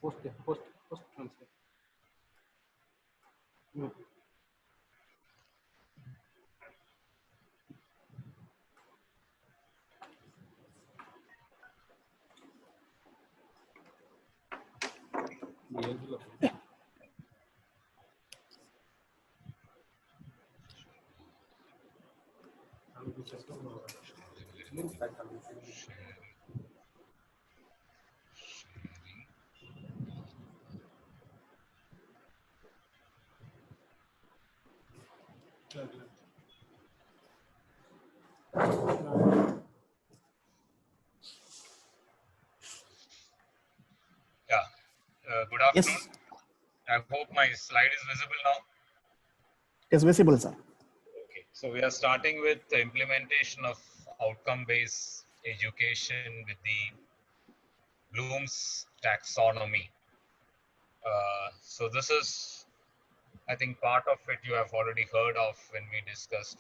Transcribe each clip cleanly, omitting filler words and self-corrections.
Post transfer. No. Yeah, good afternoon. Yes, I hope my slide is visible now. it is visible, sir. Okay, so we are starting with the implementation of outcome-based education with the Bloom's taxonomy. So this is, I think, part of it you have already heard of when we discussed,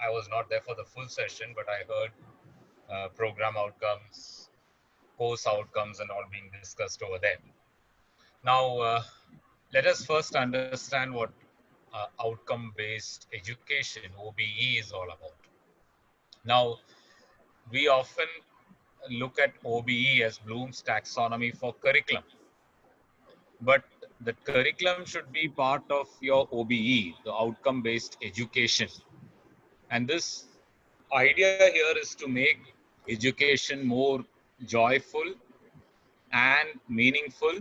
I was not there for the full session, but I heard program outcomes, course outcomes and all being discussed over there. Now, let us first understand what outcome-based education, OBE, is all about. Now, we often look at OBE as Bloom's taxonomy for curriculum, but the curriculum should be part of your OBE, the outcome-based education. And this idea here is to make education more joyful and meaningful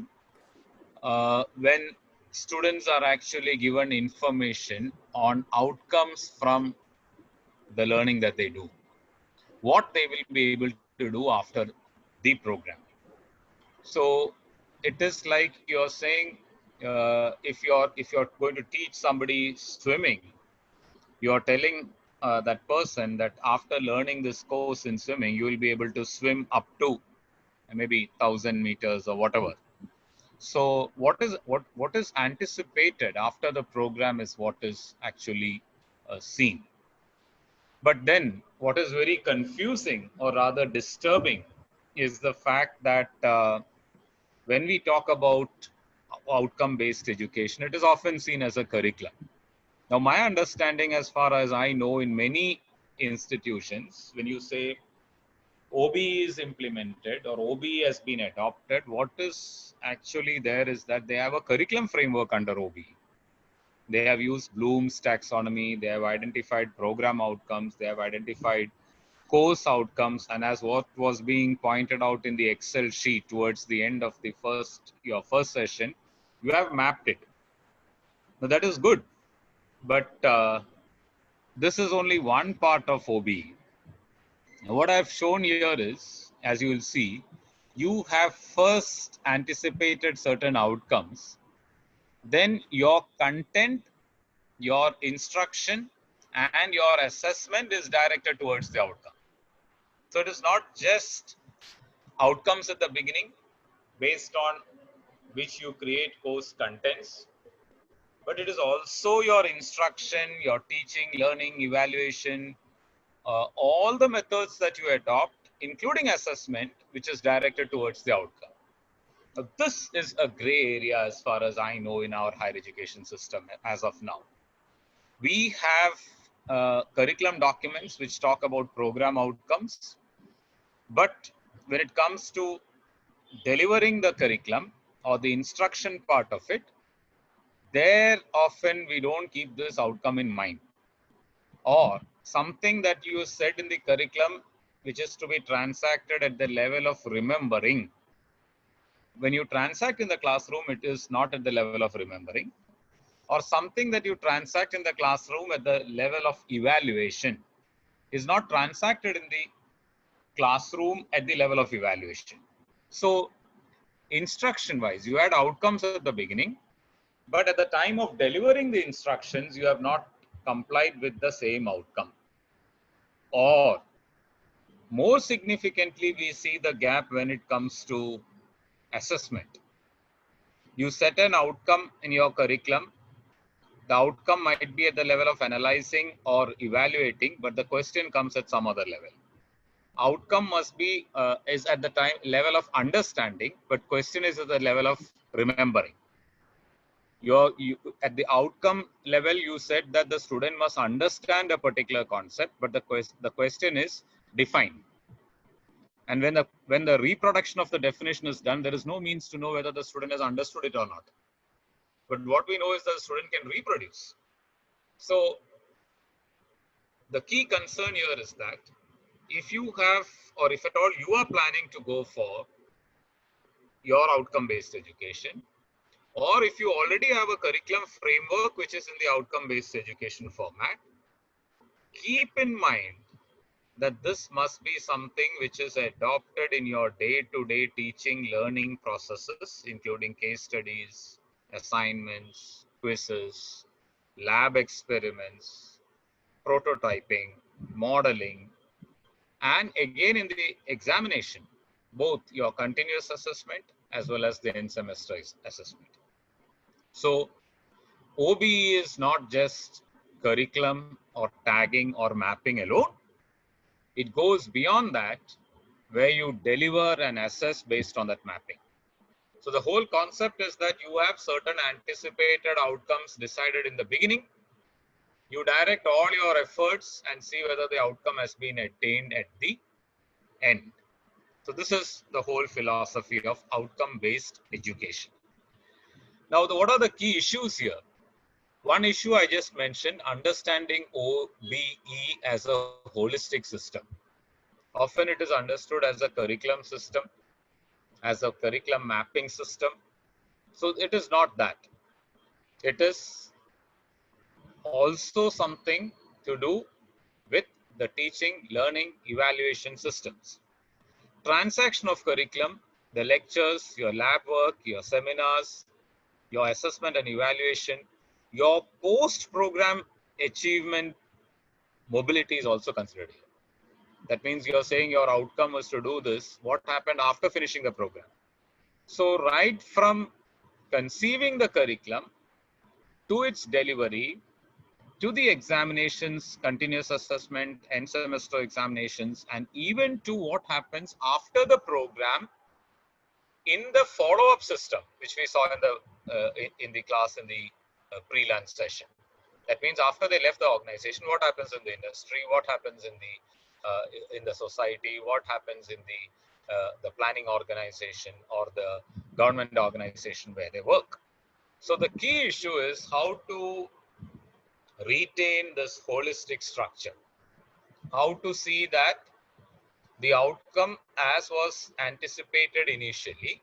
when students are actually given information on outcomes from the learning that they do, what they will be able to do after the program. So it is like you're saying, if you're going to teach somebody swimming, you're telling that person that after learning this course in swimming, you will be able to swim up to maybe 1,000 meters or whatever. So what is anticipated after the program is what is actually seen. But then what is very confusing or rather disturbing is the fact that when we talk about outcome-based education, it is often seen as a curriculum. Now, my understanding, as far as I know, in many institutions, when you say OBE is implemented or OBE has been adopted, what is actually there is that they have a curriculum framework under OBE. They have used Bloom's taxonomy, they have identified program outcomes, they have identified course outcomes, and as what was being pointed out in the Excel sheet towards the end of the your first session, you have mapped it. Now that is good, but this is only one part of OBE. Now, what I've shown here is, as you will see, you have first anticipated certain outcomes, then your content, your instruction, and your assessment is directed towards the outcome. So it is not just outcomes at the beginning based on which you create course contents, but it is also your instruction, your teaching, learning, evaluation, all the methods that you adopt, including assessment, which is directed towards the outcome. Now, this is a gray area as far as I know in our higher education system as of now. We have curriculum documents which talk about program outcomes, but when it comes to delivering the curriculum or the instruction part of it, there often we don't keep this outcome in mind, or something that you said in the curriculum which is to be transacted at the level of remembering. When you transact in the classroom, it is not at the level of remembering, or something that you transact in the classroom at the level of evaluation is not transacted in the classroom at the level of evaluation. So instruction wise, you had outcomes at the beginning, but at the time of delivering the instructions, you have not complied with the same outcome. Or more significantly, we see the gap when it comes to assessment. You set an outcome in your curriculum. The outcome might be at the level of analyzing or evaluating, but the question comes at some other level. outcome must be is at the time level of understanding, but question is at the level of remembering. You at the outcome level, you said that the student must understand a particular concept, but the question is define. And when the reproduction of the definition is done, there is no means to know whether the student has understood it or not. But what we know is that the student can reproduce. So the key concern here is that if you have, or if at all you are planning to go for your outcome-based education, or if you already have a curriculum framework which is in the outcome-based education format, keep in mind that this must be something which is adopted in your day-to-day teaching learning processes, including case studies, assignments, quizzes, lab experiments, prototyping, modeling, and again in the examination, both your continuous assessment as well as the end semester assessment. So OBE is not just curriculum or tagging or mapping alone. It goes beyond that, where you deliver and assess based on that mapping. So the whole concept is that you have certain anticipated outcomes decided in the beginning. You direct all your efforts and see whether the outcome has been attained at the end. So this is the whole philosophy of outcome-based education. Now, what are the key issues here? One issue I just mentioned, understanding OBE as a holistic system. Often it is understood as a curriculum system, as a curriculum mapping system. So it is not that. It is also something to do with the teaching, learning, evaluation systems. Transaction of curriculum, the lectures, your lab work, your seminars, your assessment and evaluation, your post-program achievement mobility is also considered here. That means you're saying your outcome was to do this. What happened after finishing the program? So right from conceiving the curriculum to its delivery, to the examinations, continuous assessment, end semester examinations, and even to what happens after the program in the follow-up system, which we saw in the class in the pre-lunch session. That means after they left the organization, what happens in the industry, what happens in the society, what happens in the planning organization or the government organization where they work. So the key issue is how to retain this holistic structure, how to see that the outcome as was anticipated initially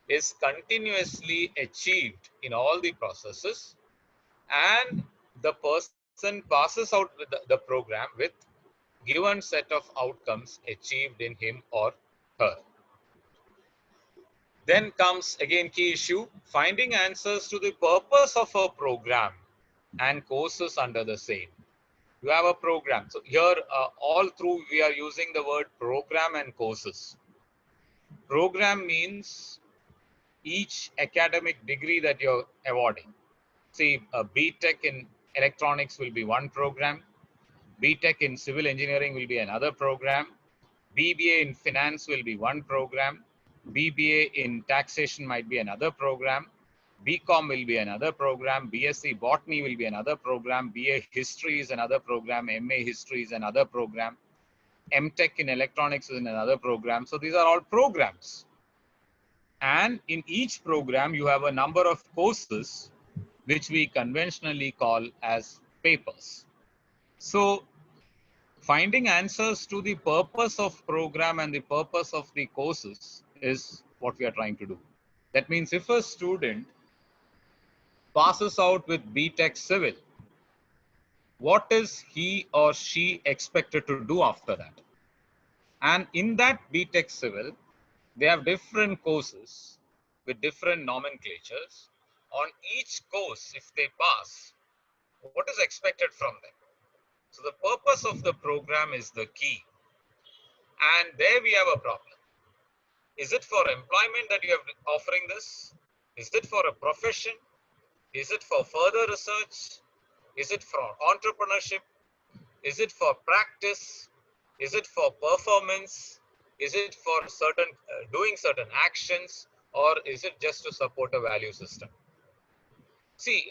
is continuously achieved in all the processes, and the person passes out with the program with given set of outcomes achieved in him or her. Then comes again key issue, finding answers to the purpose of a program and courses under the same. You have a program. So here all through we are using the word program and courses. Program means each academic degree that you're awarding. See, a BTech in electronics will be one program. BTech in civil engineering will be another program. BBA in finance will be one program. BBA in taxation might be another program. BCom will be another program. BSc botany will be another program. BA history is another program. MA history is another program. MTech in electronics is another program. So these are all programs. And in each program, you have a number of courses which we conventionally call as papers. So finding answers to the purpose of program and the purpose of the courses is what we are trying to do. That means if a student passes out with BTech Civil, what is he or she expected to do after that? And in that BTech Civil, they have different courses with different nomenclatures. On each course, if they pass, what is expected from them? So the purpose of the program is the key. And there we have a problem. Is it for employment that you are offering this? Is it for a profession? Is it for further research? Is it for entrepreneurship? Is it for practice? Is it for performance? Is it for certain doing certain actions, or is it just to support a value system? See,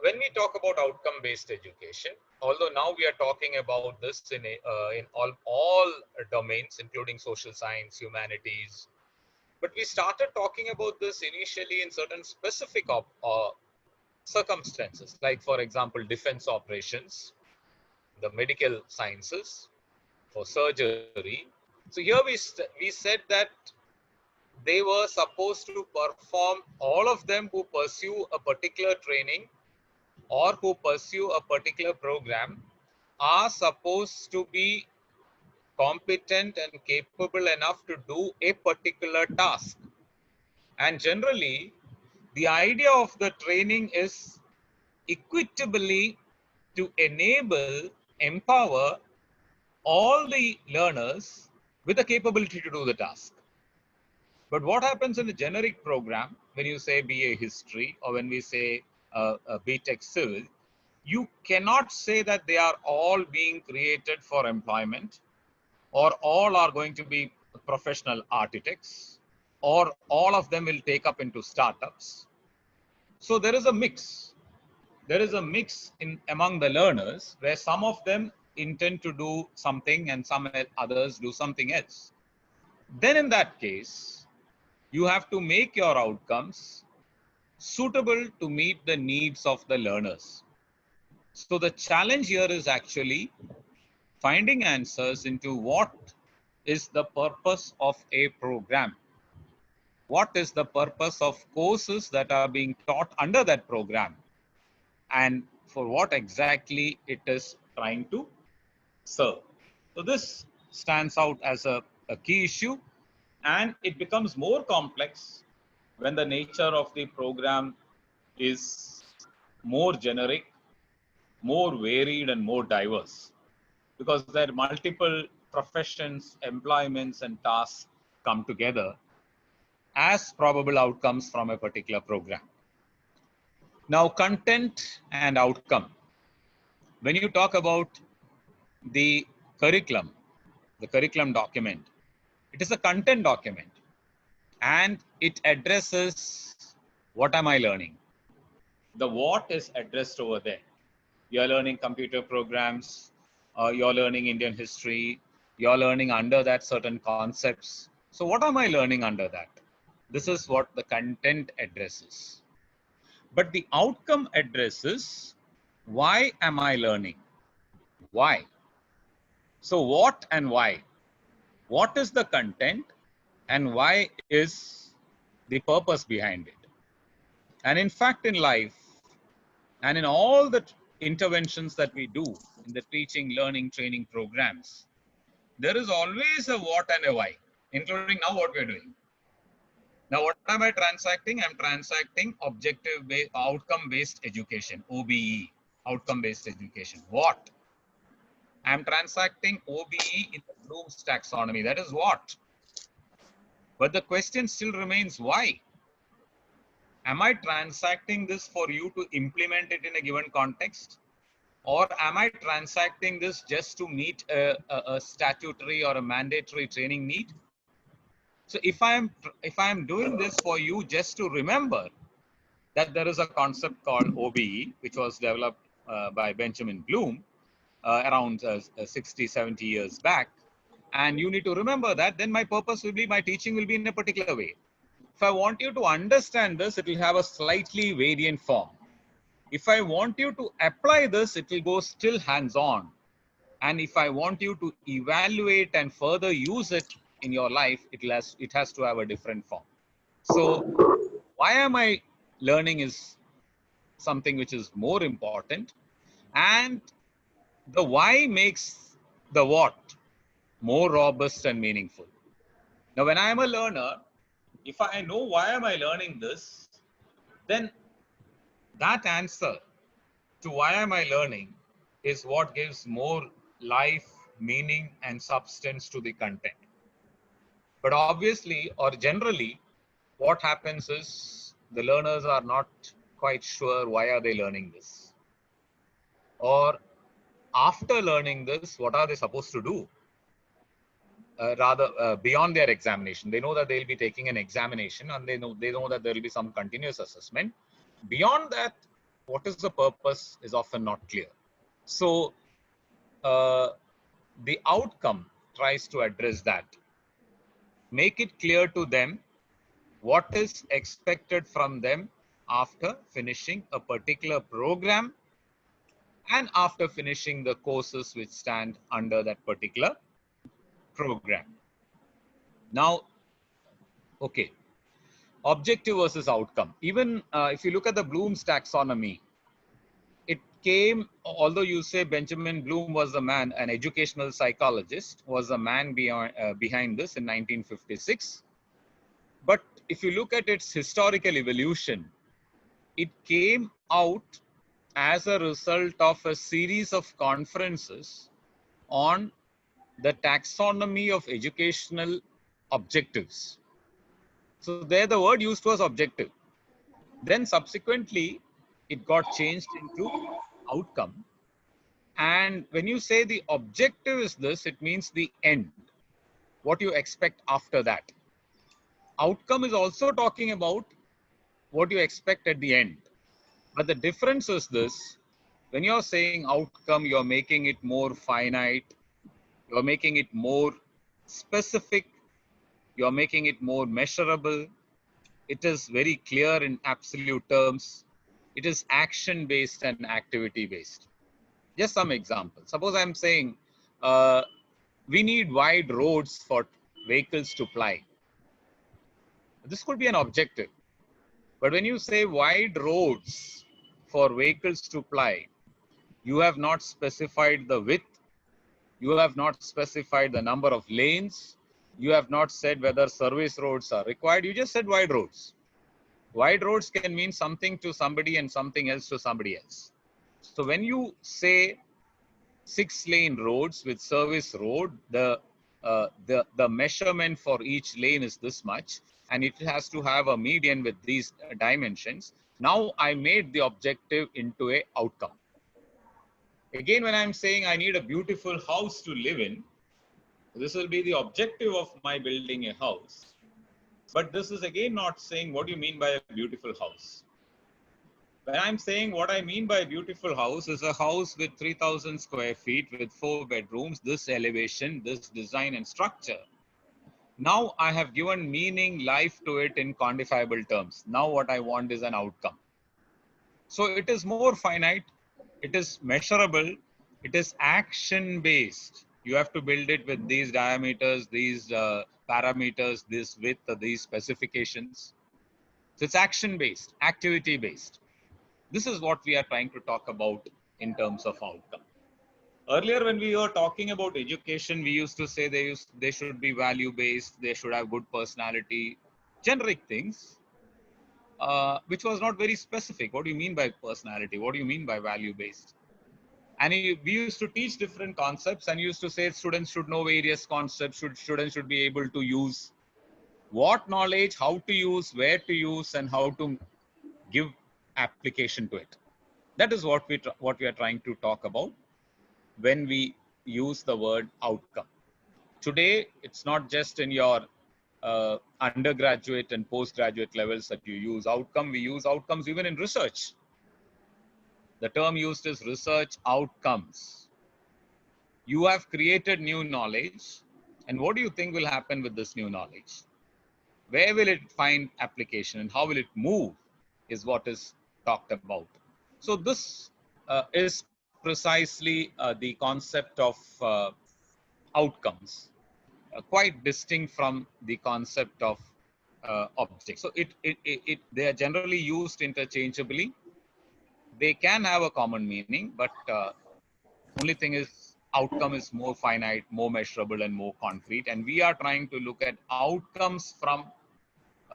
when we talk about outcome-based education, although now we are talking about this in all domains, including social science, humanities, but we started talking about this initially in certain specific circumstances, like for example, defense operations, the medical sciences, for surgery. So here we said that they were supposed to perform, all of them who pursue a particular training or who pursue a particular program are supposed to be competent and capable enough to do a particular task. And generally, the idea of the training is equitably to enable, empower all the learners with the capability to do the task. But what happens in the generic program, when you say BA history or when we say BTech civil, you cannot say that they are all being created for employment, or all are going to be professional architects, or all of them will take up into startups. So there is a mix. There is a mix in among the learners where some of them intend to do something and some others do something else. Then in that case, you have to make your outcomes suitable to meet the needs of the learners. So the challenge here is actually finding answers into what is the purpose of a program. What is the purpose of courses that are being taught under that program? And for what exactly it is trying to serve. So this stands out as a key issue, and it becomes more complex when the nature of the program is more generic, more varied, and more diverse, because there are multiple professions, employments, and tasks come together as probable outcomes from a particular program. Now, content and outcome. When you talk about the curriculum document, it is a content document, and it addresses what am I learning. The what is addressed over there. You're learning computer programs, you're learning Indian history, you're learning under that certain concepts. So what am I learning under that? This is what the content addresses. But the outcome addresses, why am I learning? Why? So what and why? What is the content and why is the purpose behind it? And in fact, in life and in all the interventions that we do in the teaching, learning, training programs, there is always a what and a why, including now what we're doing. Now, what am I transacting? I'm transacting objective-based, outcome-based education, OBE, outcome-based education. What? I'm transacting OBE in the Bloom's taxonomy. That is what. But the question still remains, why? Am I transacting this for you to implement it in a given context? Or am I transacting this just to meet a statutory or a mandatory training need? So if I'm doing this for you just to remember that there is a concept called OBE, which was developed by Benjamin Bloom around 60, 70 years back, and you need to remember that, then my purpose will be, my teaching will be in a particular way. If I want you to understand this, it will have a slightly variant form. If I want you to apply this, it will go still hands-on. And if I want you to evaluate and further use it in your life, it has to have a different form. So why am I learning is something which is more important, and the why makes the what more robust and meaningful. Now, when I am a learner, if I know why am I learning this, then that answer to why am I learning is what gives more life, meaning, and substance to the content. But obviously, or generally, what happens is the learners are not quite sure why are they learning this. Or after learning this, what are they supposed to do? beyond their examination. They know that they'll be taking an examination, and they know that there will be some continuous assessment. Beyond that, what is the purpose is often not clear. So the outcome tries to address that. Make it clear to them what is expected from them after finishing a particular program and after finishing the courses which stand under that particular program. Now, okay, objective versus outcome. Even if you look at the Bloom's taxonomy, it came, although you say Benjamin Bloom was the man, an educational psychologist, was the man behind this in 1956. But if you look at its historical evolution, it came out as a result of a series of conferences on the taxonomy of educational objectives. So there the word used was objective. Then subsequently, it got changed into outcome. And when you say the objective is this, it means the end, what you expect after that. Outcome is also talking about what you expect at the end. But the difference is this: when you're saying outcome, you're making it more finite, you're making it more specific, you're making it more measurable. It is very clear in absolute terms. It is action-based and activity-based. Just some examples. Suppose I'm saying we need wide roads for vehicles to ply. This could be an objective. But when you say wide roads for vehicles to ply, you have not specified the width, you have not specified the number of lanes, you have not said whether service roads are required, you just said wide roads. Wide roads can mean something to somebody and something else to somebody else. So when you say 6-lane roads with service road, the measurement for each lane is this much, and it has to have a median with these dimensions. Now I made the objective into a outcome. Again, when I'm saying I need a beautiful house to live in, this will be the objective of my building a house. But this is again not saying what you mean by a beautiful house. When I'm saying what I mean by a beautiful house is a house with 3,000 square feet with 4 bedrooms, this elevation, this design and structure. Now I have given meaning, life to it in quantifiable terms. Now what I want is an outcome. So it is more finite, it is measurable, it is action based. You have to build it with these diameters, these parameters, this width, these specifications. So it's action based, activity based. This is what we are trying to talk about in terms of outcome. Earlier, when we were talking about education, we used to say they should be value based, they should have good personality, generic things, which was not very specific. What do you mean by personality? What do you mean by value based? And we used to teach different concepts and used to say students should know various concepts, students should be able to use what knowledge, how to use, where to use, and how to give application to it. That is what we are trying to talk about when we use the word outcome. Today, it's not just in your undergraduate and postgraduate levels that you use outcome. We use outcomes even in research. The term used is research outcomes. You have created new knowledge, and what do you think will happen with this new knowledge? Where will it find application and how will it move is what is talked about. So this is precisely the concept of outcomes, quite distinct from the concept of objects. So they are generally used interchangeably. They can have a common meaning, but only thing is outcome is more finite, more measurable, and more concrete. And we are trying to look at outcomes from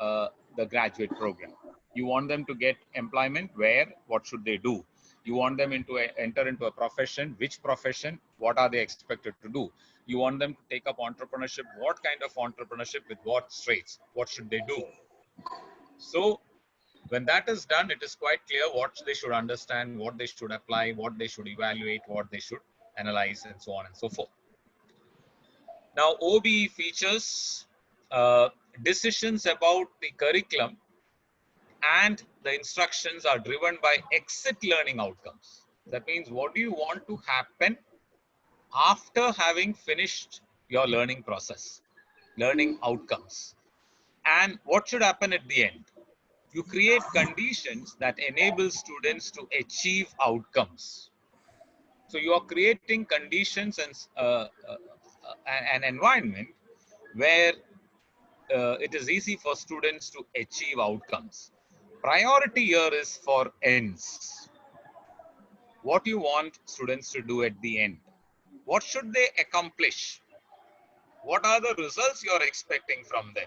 the graduate program. You want them to get employment, where, what should they do? You want them enter into a profession, which profession, what are they expected to do? You want them to take up entrepreneurship, what kind of entrepreneurship with what traits, what should they do? So when that is done, it is quite clear what they should understand, what they should apply, what they should evaluate, what they should analyze, and so on and so forth. Now, OBE features decisions about the curriculum and the instructions are driven by exit learning outcomes. That means what do you want to happen after having finished your learning process, learning outcomes, and what should happen at the end. You create conditions that enable students to achieve outcomes. So you are creating conditions and an environment where it is easy for students to achieve outcomes. Priority here is for ends. What you want students to do at the end. What should they accomplish? What are the results you are expecting from them?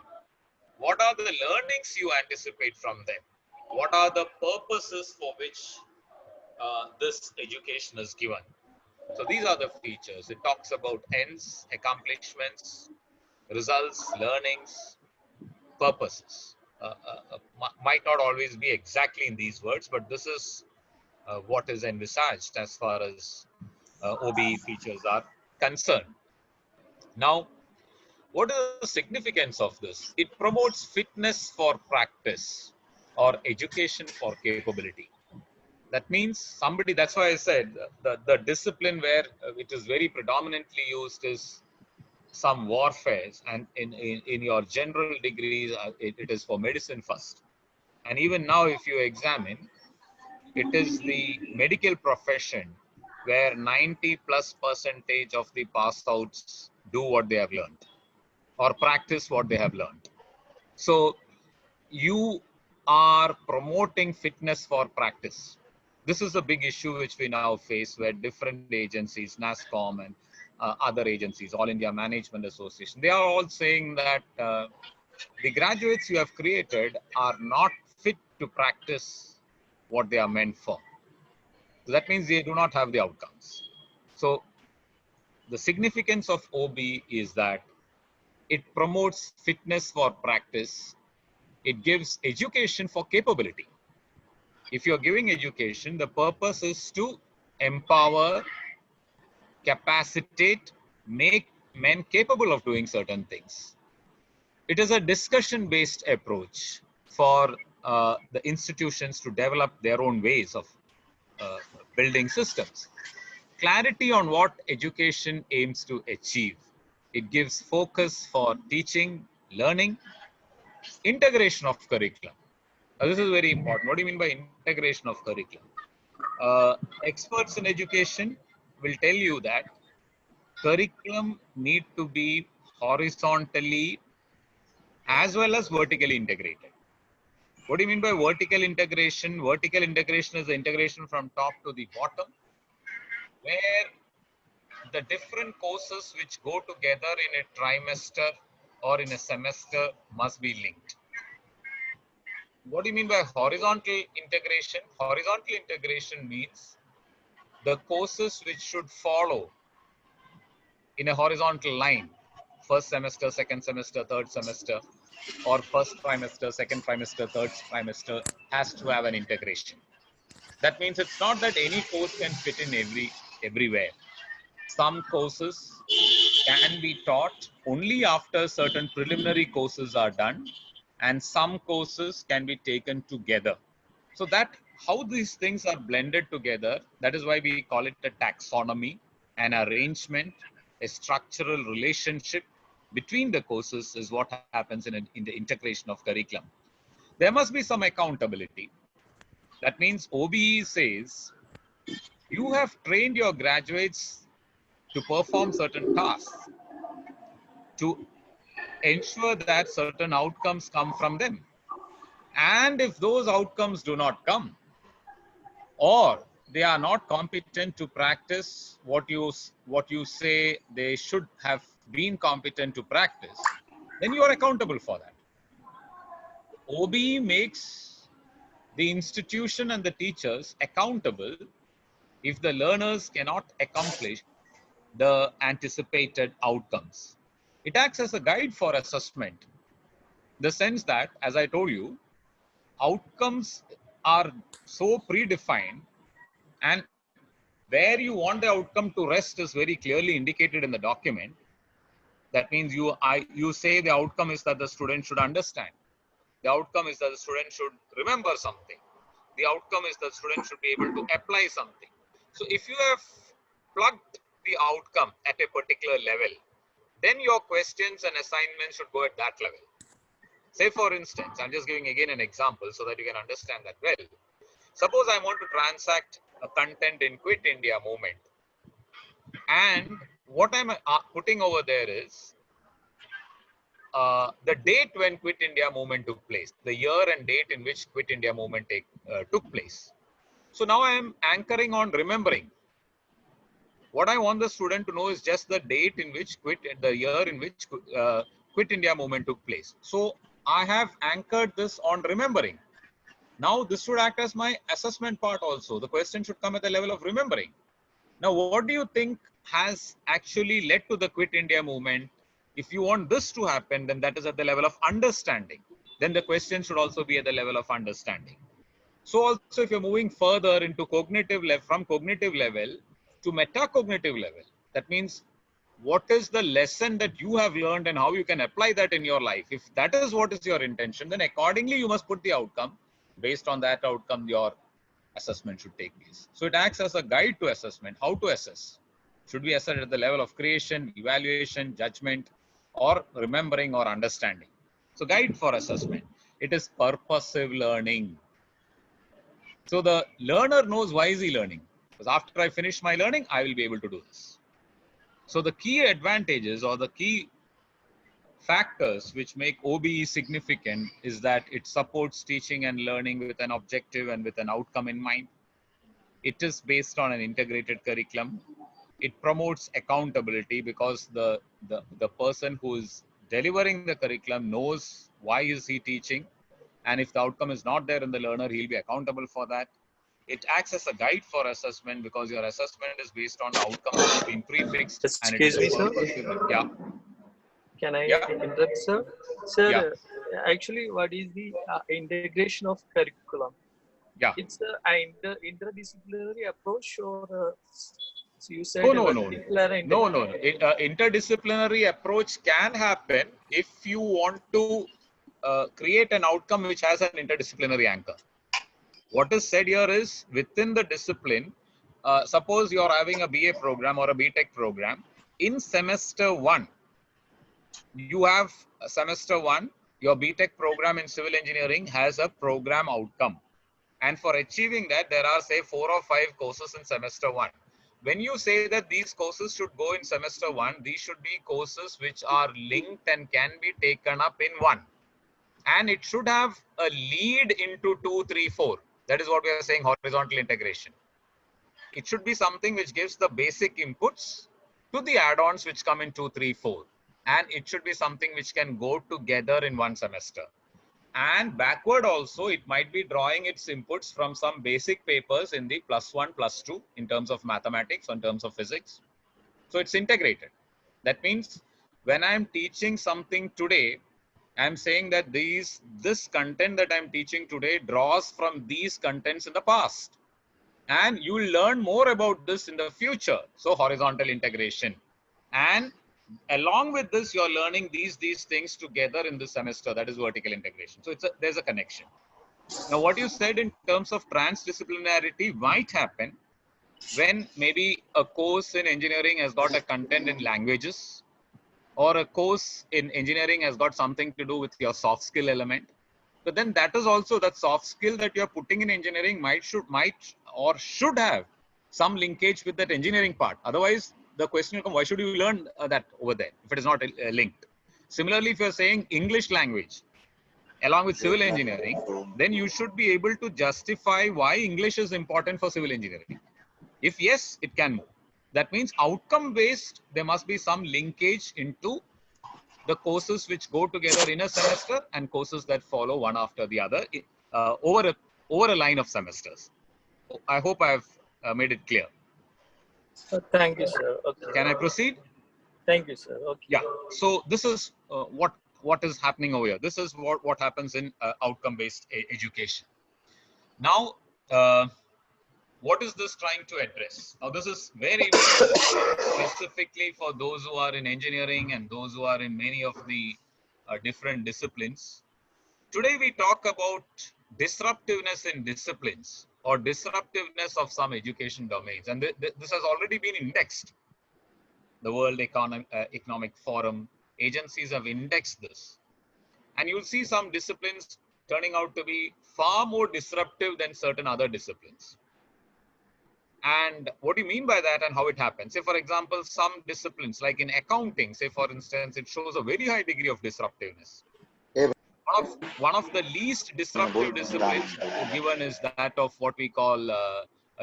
What are the learnings you anticipate from them? What are the purposes for which this education is given? So these are the features. It talks about ends, accomplishments, results, learnings, purposes. Might not always be exactly in these words, but this is what is envisaged as far as OBE features are concerned. Now, what is the significance of this? It promotes fitness for practice or education for capability. That means somebody, that's why I said the discipline where it is very predominantly used is some warfares, and in your general degrees, it is for medicine first. And even now, if you examine, it is the medical profession where 90+% of the pass outs do what they have learned or practice what they have learned. So you are promoting fitness for practice. This is a big issue which we now face, where different agencies, NASCOM and other agencies, All India Management Association, they are all saying that the graduates you have created are not fit to practice what they are meant for. So that means they do not have the outcomes. So the significance of OB is that it promotes fitness for practice. It gives education for capability. If you're giving education, the purpose is to empower, capacitate, make men capable of doing certain things. It is a discussion-based approach for the institutions to develop their own ways of building systems. Clarity on what education aims to achieve. It gives focus for teaching, learning, integration of curriculum. This is very important. What do you mean by integration of curriculum? Experts in education will tell you that curriculum need to be horizontally as well as vertically integrated. What do you mean by vertical integration? Vertical integration is the integration from top to the bottom, where the different courses which go together in a trimester or in a semester must be linked. What do you mean by horizontal integration? Horizontal integration means the courses which should follow in a horizontal line, first semester, second semester, third semester, or first trimester, second trimester, third trimester, has to have an integration. That means it's not that any course can fit in everywhere. Some courses can be taught only after certain preliminary courses are done, and some courses can be taken together. So that how these things are blended together, that is why we call it a taxonomy, an arrangement, a structural relationship between the courses is what happens in the integration of curriculum. There must be some accountability. That means OBE says you have trained your graduates to perform certain tasks, to ensure that certain outcomes come from them. And if those outcomes do not come, or they are not competent to practice what you say they should have been competent to practice, then you are accountable for that. OBE makes the institution and the teachers accountable if the learners cannot accomplish the anticipated outcomes. It acts as a guide for assessment. The sense that, as I told you, outcomes are so predefined, and where you want the outcome to rest is very clearly indicated in the document. That means you say the outcome is that the student should understand. The outcome is that the student should remember something. The outcome is that the student should be able to apply something. So if you have plugged the outcome at a particular level, then your questions and assignments should go at that level. Say for instance, I'm just giving again an example so that you can understand that well. Suppose I want to transact a content in Quit India movement. And what I'm putting over there is the date when Quit India movement took place, the year and date in which Quit India movement took place. So now I am anchoring on remembering. What I want the student to know is just the date in which the year in which Quit India movement took place. So I have anchored this on remembering. Now this should act as my assessment part also. The question should come at the level of remembering. Now, what do you think has actually led to the Quit India movement? If you want this to happen, then that is at the level of understanding. Then the question should also be at the level of understanding. So also if you're moving further into cognitive level, from cognitive level to metacognitive level, that means what is the lesson that you have learned and how you can apply that in your life. If that is what is your intention, then accordingly you must put the outcome. Based on that outcome, your assessment should take place. So it acts as a guide to assessment. How to assess? Should we assess at the level of creation, evaluation, judgment, or remembering or understanding? So guide for assessment. It is purposive learning. So the learner knows why is he learning. Because after I finish my learning, I will be able to do this. So the key advantages or the key factors which make OBE significant is that it supports teaching and learning with an objective and with an outcome in mind. It is based on an integrated curriculum. It promotes accountability because the person who is delivering the curriculum knows why is he teaching. And if the outcome is not there in the learner, he'll be accountable for that. It acts as a guide for assessment because your assessment is based on the outcome that has been prefixed. And it is Excuse me, sir. Yeah. Can I Yeah. interrupt, sir? Sir, Yeah. actually, what is the integration of curriculum? Yeah. It's an interdisciplinary approach, or so you said No. Interdisciplinary approach can happen if you want to create an outcome which has an interdisciplinary anchor. What is said here is within the discipline, suppose you're having a BA program or a BTech program. In semester 1, you have semester 1, your BTech program in civil engineering has a program outcome. And for achieving that, there are say 4 or 5 courses in semester 1. When you say that these courses should go in semester 1, these should be courses which are linked and can be taken up in 1. And it should have a lead into 2, 3, 4. That is what we are saying, horizontal integration. It should be something which gives the basic inputs to the add-ons which come in 2, 3, 4. And it should be something which can go together in one semester. And backward also, it might be drawing its inputs from some basic papers in the +1, +2 in terms of mathematics, in terms of physics. So it's integrated. That means when I'm teaching something today, I'm saying that this content that I'm teaching today draws from these contents in the past. And you will learn more about this in the future. So horizontal integration. And along with this, you're learning these things together in the semester. That is vertical integration. So there's a connection. Now, what you said in terms of transdisciplinarity might happen when maybe a course in engineering has got a content in languages, or a course in engineering has got something to do with your soft skill element. But then that is also that soft skill that you're putting in engineering should have some linkage with that engineering part. Otherwise, the question will come, why should you learn that over there if it is not linked? Similarly, if you're saying English language along with civil engineering, then you should be able to justify why English is important for civil engineering. If yes, it can move. That means outcome based, there must be some linkage into the courses which go together in a semester and courses that follow one after the other over a line of semesters. I hope I have made it clear. Thank you, sir. Okay. Can I proceed? Thank you, sir. Okay. Yeah. So this is what is happening over here. This is what happens in outcome-based education. Now, what is this trying to address? Now, this is very, very specifically for those who are in engineering and those who are in many of the different disciplines. Today, we talk about disruptiveness in disciplines or disruptiveness of some education domains. And this has already been indexed. The World Economic Forum agencies have indexed this. And you'll see some disciplines turning out to be far more disruptive than certain other disciplines. And what do you mean by that and how it happens? Say, for example, some disciplines like in accounting, say, for instance, it shows a very high degree of disruptiveness. One of the least disruptive disciplines given is that of what we call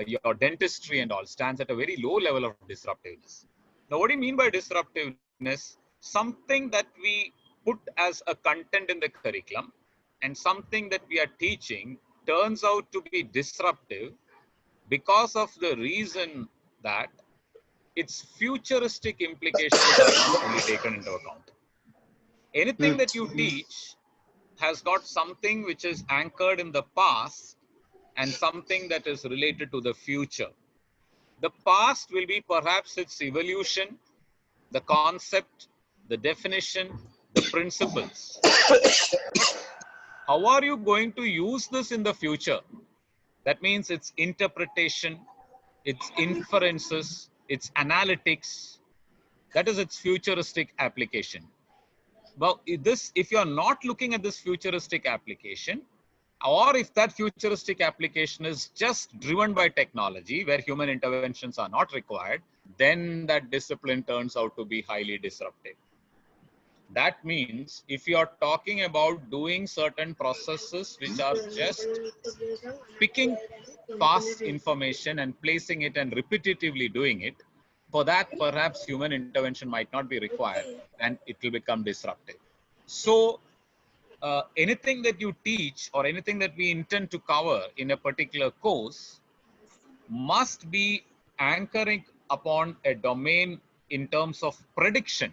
your dentistry and all, stands at a very low level of disruptiveness. Now, what do you mean by disruptiveness? Something that we put as a content in the curriculum and something that we are teaching turns out to be disruptive because of the reason that its futuristic implications are not fully taken into account. Anything that you teach has got something which is anchored in the past and something that is related to the future. The past will be perhaps its evolution, the concept, the definition, the principles. How are you going to use this in the future? That means its interpretation, its inferences, its analytics. That is its futuristic application. Well, if you're not looking at this futuristic application, or if that futuristic application is just driven by technology where human interventions are not required, then that discipline turns out to be highly disruptive. That means if you're talking about doing certain processes which are just picking past information and placing it and repetitively doing it, for that perhaps human intervention might not be required and it will become disruptive. So anything that you teach or anything that we intend to cover in a particular course must be anchoring upon a domain in terms of prediction.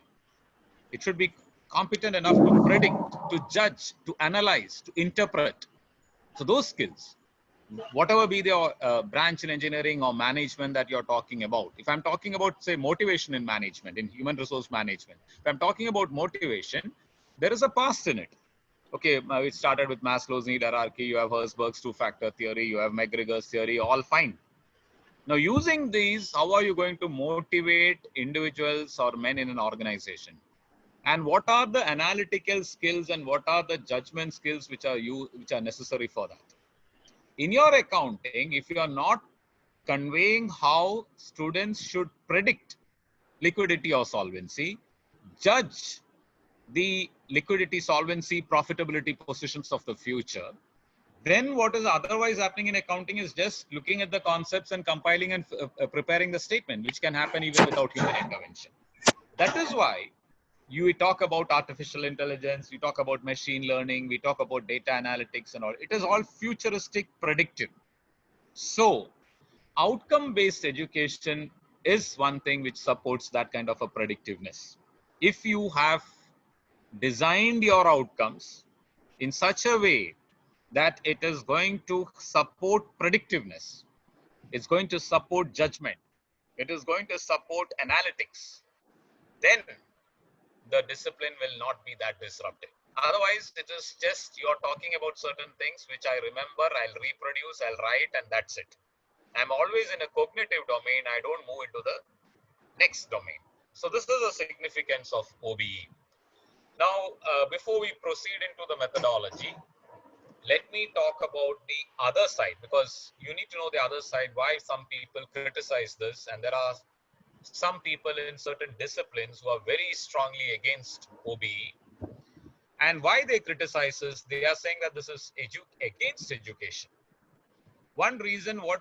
It should be competent enough to predict, to judge, to analyze, to interpret. So those skills, whatever be the branch in engineering or management that you're talking about. If I'm talking about, say, motivation in management, in human resource management, if I'm talking about motivation, there is a past in it. Okay, it started with Maslow's need hierarchy, you have Herzberg's two-factor theory, you have McGregor's theory, all fine. Now, using these, how are you going to motivate individuals or men in an organization? And what are the analytical skills and what are the judgment skills which are necessary for that? In your accounting, if you are not conveying how students should predict liquidity or solvency, judge the liquidity, solvency, profitability positions of the future, then what is otherwise happening in accounting is just looking at the concepts and compiling and preparing the statement, which can happen even without human intervention. That is why we talk about artificial intelligence, we talk about machine learning, we talk about data analytics and all. It is all futuristic, predictive. So outcome-based education is one thing which supports that kind of a predictiveness. If you have designed your outcomes in such a way that it is going to support predictiveness, it's going to support judgment, it is going to support analytics, then the discipline will not be that disruptive. Otherwise, it is just you're talking about certain things which I remember, I'll reproduce, I'll write, and that's it. I'm always in a cognitive domain. I don't move into the next domain. So this is the significance of OBE. Now, before we proceed into the methodology, let me talk about the other side, because you need to know the other side, why some people criticize this. And there are some people in certain disciplines who are very strongly against OBE. And why they criticize this, they are saying that this is against education. One reason, one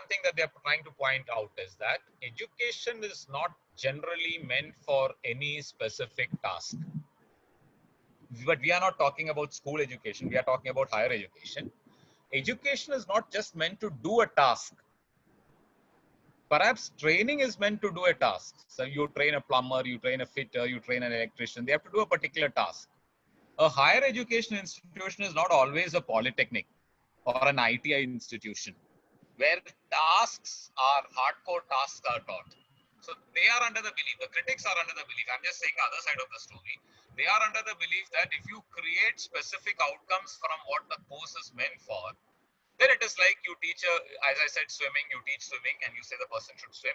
thing that they're trying to point out is that education is not generally meant for any specific task. But we are not talking about school education. We are talking about higher education. Education is not just meant to do a task. Perhaps training is meant to do a task. So you train a plumber, you train a fitter, you train an electrician. They have to do a particular task. A higher education institution is not always a polytechnic or an ITI institution. where tasks are hardcore tasks are taught. So they are under the belief, the critics are under the belief, I'm just saying the other side of the story. They are under the belief that if you create specific outcomes from what the course is meant for, then it is like you teach, as I said, swimming, you teach swimming and you say the person should swim.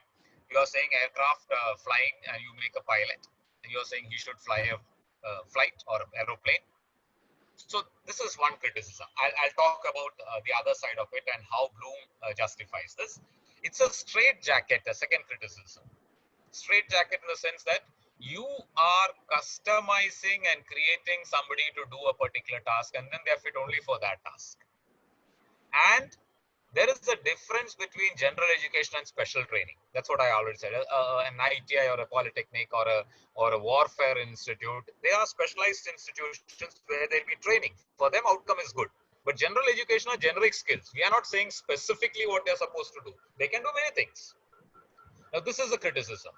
You are saying aircraft flying and you make a pilot. And you are saying he should fly a flight or an aeroplane. So this is one criticism. I'll talk about the other side of it and how Bloom justifies this. It's a straitjacket, a second criticism. Straitjacket in the sense that you are customizing and creating somebody to do a particular task and then they're fit only for that task. And there is a difference between general education and special training. That's what I already said. An ITI or a polytechnic or a warfare institute, they are specialized institutions where they'll be training. For them, outcome is good. But general education are generic skills. We are not saying specifically what they're supposed to do. They can do many things. Now, this is a criticism.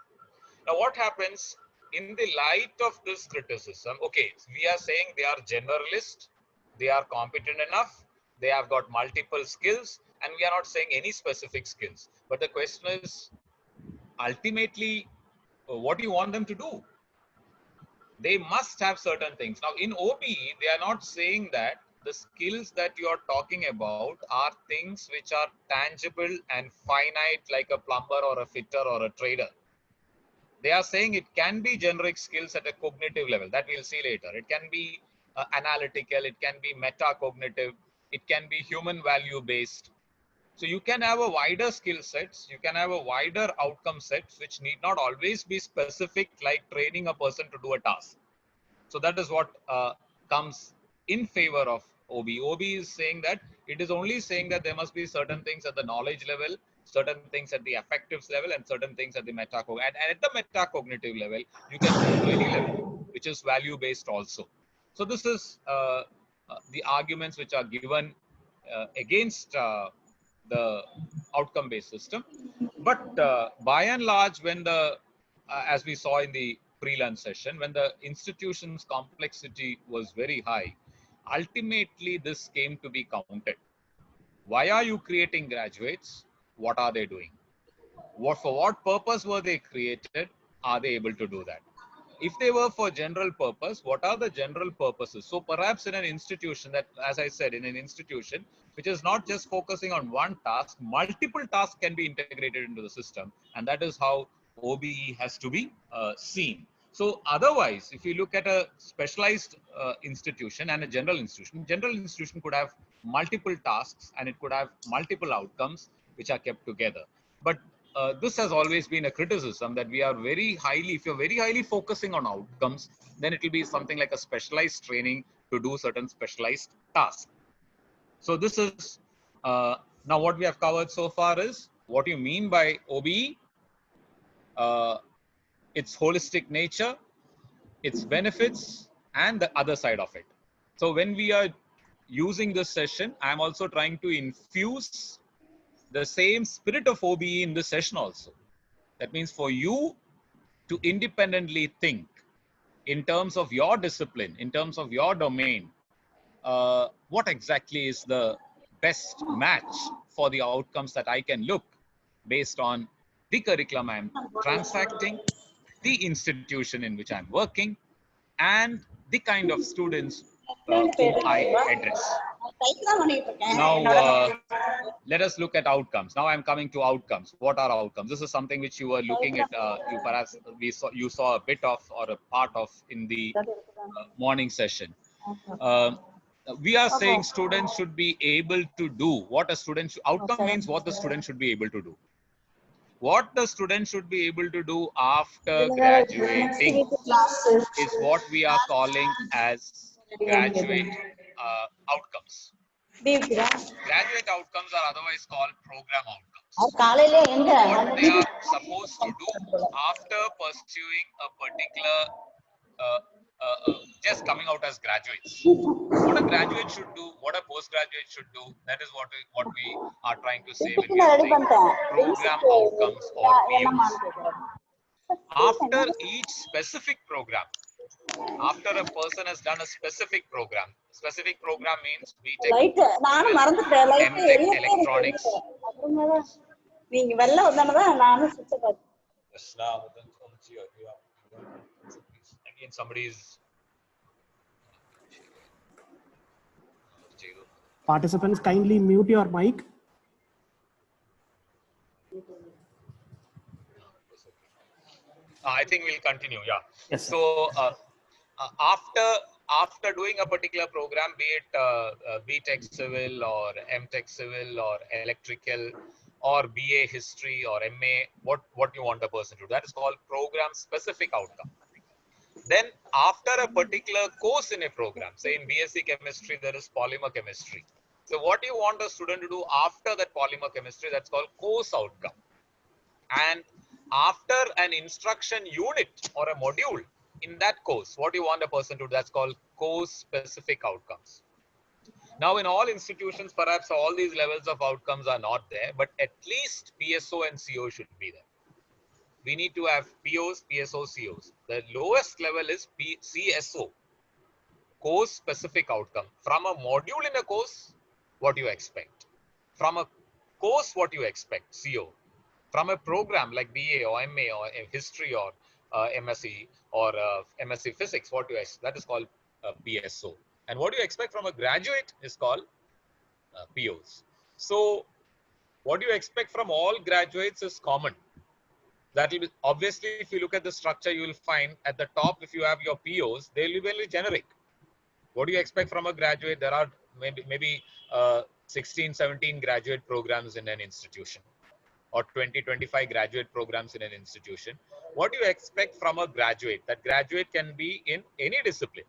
Now, what happens in the light of this criticism? Okay, we are saying they are generalist, they are competent enough, they have got multiple skills, and we are not saying any specific skills. But the question is, ultimately, what do you want them to do? They must have certain things. Now, in OBE, they are not saying that the skills that you are talking about are things which are tangible and finite, like a plumber or a fitter or a trader. They are saying it can be generic skills at a cognitive level that we'll see later. It can be analytical, it can be metacognitive, it can be human value based. So you can have a wider skill sets, you can have a wider outcome sets, which need not always be specific, like training a person to do a task. So that is what comes in favor of OB. OB is saying that it is only saying that there must be certain things at the knowledge level, certain things at the affectives level, and certain things at the metacognitive. And at the metacognitive level, you can go to any level, which is value based also. So this is the arguments which are given against the outcome based system. But by and large, when the as we saw in the pre-lunch session, when the institution's complexity was very high, ultimately this came to be counted. Why are you creating graduates? What are they doing? For what purpose were they created? Are they able to do that? If they were for general purpose, what are the general purposes? So perhaps in an institution that, as I said, in an institution which is not just focusing on one task, multiple tasks can be integrated into the system. And that is how OBE has to be seen. So otherwise, if you look at a specialized institution and a general institution could have multiple tasks and it could have multiple outcomes which are kept together. But this has always been a criticism that we are very highly, if you're very highly focusing on outcomes, then it will be something like a specialized training to do certain specialized tasks. So this is, now what we have covered so far is what you mean by OBE, its holistic nature, its benefits, and the other side of it. So when we are using this session, I'm also trying to infuse the same spirit of OBE in this session also. That means for you to independently think in terms of your discipline, in terms of your domain, what exactly is the best match for the outcomes that I can look based on the curriculum I'm transacting, the institution in which I'm working, and the kind of students whom I address. Now, let us look at outcomes. Now I'm coming to outcomes. What are outcomes? This is something which you were looking at, you saw a bit of or a part of in the morning session. We are saying students should be able to do what a student, outcome means what the student should be able to do. What the student should be able to do after graduating is what we are calling as graduate outcomes. Graduate outcomes are otherwise called program outcomes. What they are supposed to do after pursuing a particular, just coming out as graduates. What a graduate should do, what a postgraduate should do, that is what we are trying to say when we are saying program outcomes or POs. After each specific program, after a person has done a specific program means BTech, MTech, electronics, நீங்க வெளில வந்தானதான் நானும் சுத்த பார்த்தேன். Again, somebody is. Participants, kindly mute your mic. I think we'll continue. Yeah. Yes, sir. So after doing a particular program, be it BTech Civil or MTech Civil or Electrical or BA History or MA, what you want a person to do, that is called program specific outcome. Then after a particular course in a program, say in BSc Chemistry, there is polymer chemistry. So what you want a student to do after that polymer chemistry, that's called course outcome. And after an instruction unit or a module in that course, what you want a person to do, that's called course specific outcomes. Now in all institutions, perhaps all these levels of outcomes are not there, but at least PSO and CO should be there. We need to have POs, PSOs, COs. The lowest level is CSO, course specific outcome. From a module in a course, what you expect. From a course, what you expect, CO. From a program like BA or MA or history or MSc or MSc physics, what you expect, that is called PSO. And what you expect from a graduate is called POs. So what you expect from all graduates is common. That will be, obviously, if you look at the structure, you will find at the top, if you have your POs, they will be very generic. What do you expect from a graduate? There are maybe 16, 17 graduate programs in an institution, or 20, 25 graduate programs in an institution. What do you expect from a graduate? That graduate can be in any discipline.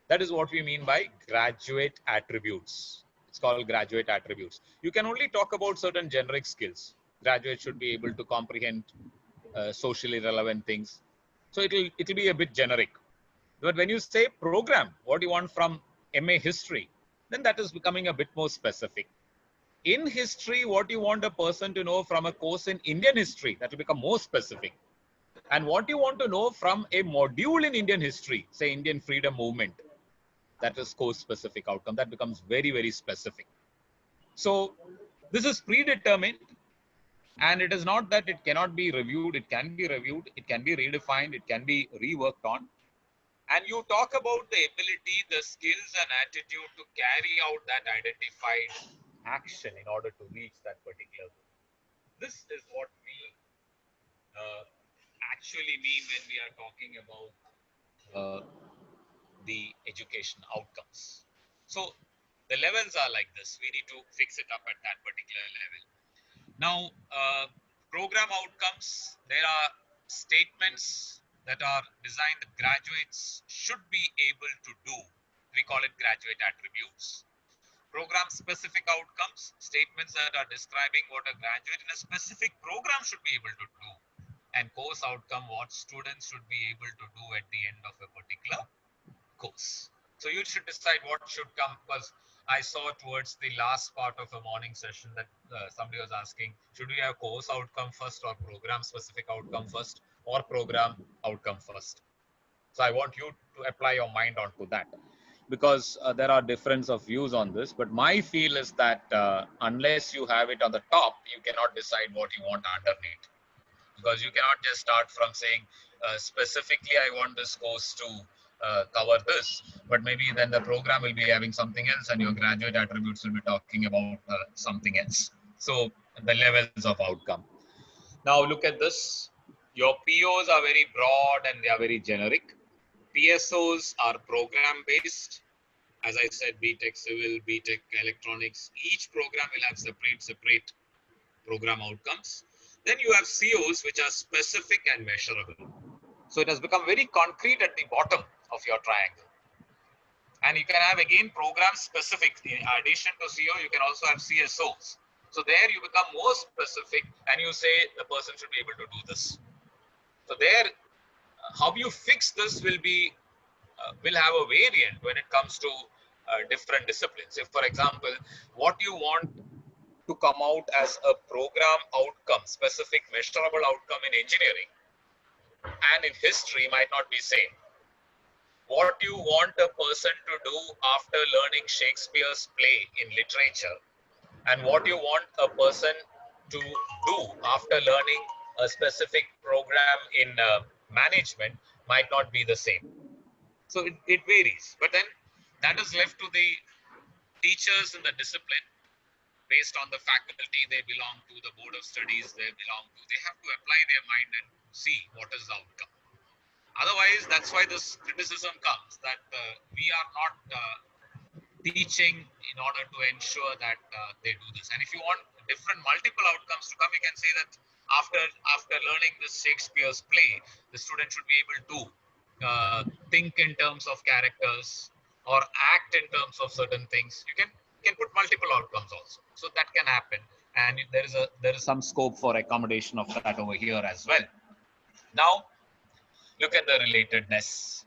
That is what we mean by graduate attributes. It's called graduate attributes. You can only talk about certain generic skills. Graduates should be able to comprehend socially relevant things. So it'll be a bit generic. But when you say program, what do you want from MA history, then that is becoming a bit more specific. In history, what you want a person to know from a course in Indian history, that will become more specific. And what you want to know from a module in Indian history, say Indian freedom movement, that is course specific outcome. That becomes very, very specific. So this is predetermined, and it is not that it cannot be reviewed. It can be reviewed, it can be redefined, it can be reworked on. And you talk about the ability, the skills and attitude to carry out that identified action in order to reach that particular goal. This is what we actually mean when we are talking about the education outcomes. So the levels are like this. We need to fix it up at that particular level. Now, program outcomes, there are statements that are designed that graduates should be able to do. We call it graduate attributes. Program specific outcomes, statements that are describing what a graduate in a specific program should be able to do. And course outcome, what students should be able to do at the end of a particular course. So you should decide what should come, because I saw towards the last part of a morning session that somebody was asking, should we have course outcome first or program specific outcome first or program outcome first? So I want you to apply your mind onto that, because there are difference of views on this. But my feel is that unless you have it on the top, you cannot decide what you want underneath. Because you cannot just start from saying specifically I want this course to cover this, but maybe then the program will be having something else and your graduate attributes will be talking about something else. So the levels of outcome. Now look at this. Your POs are very broad and they are very generic. PSOs are program based. As I said, BTech Civil, BTech Electronics, each program will have separate program outcomes. Then you have COs, which are specific and measurable. So it has become very concrete at the bottom of your triangle. And you can have again program specific. In addition to CO, you can also have CSOs. So there you become more specific and you say the person should be able to do this. So there, how you fix this will have a variant when it comes to different disciplines. If, for example, what you want to come out as a program outcome, specific measurable outcome in engineering and in history might not be same. What you want a person to do after learning Shakespeare's play in literature and what you want a person to do after learning a specific program in management might not be the same. So it varies, but then that is left to the teachers in the discipline based on the faculty they belong to, the board of studies they belong to. They have to apply their mind and see what is the outcome. Otherwise, that's why this criticism comes that we are not teaching in order to ensure that they do this. And if you want different multiple outcomes to come, you can say that after learning this Shakespeare's play, the student should be able to think in terms of characters or act in terms of certain things. You can put multiple outcomes also, so that can happen, and there is some scope for accommodation of that over here as well. Now look at the relatedness.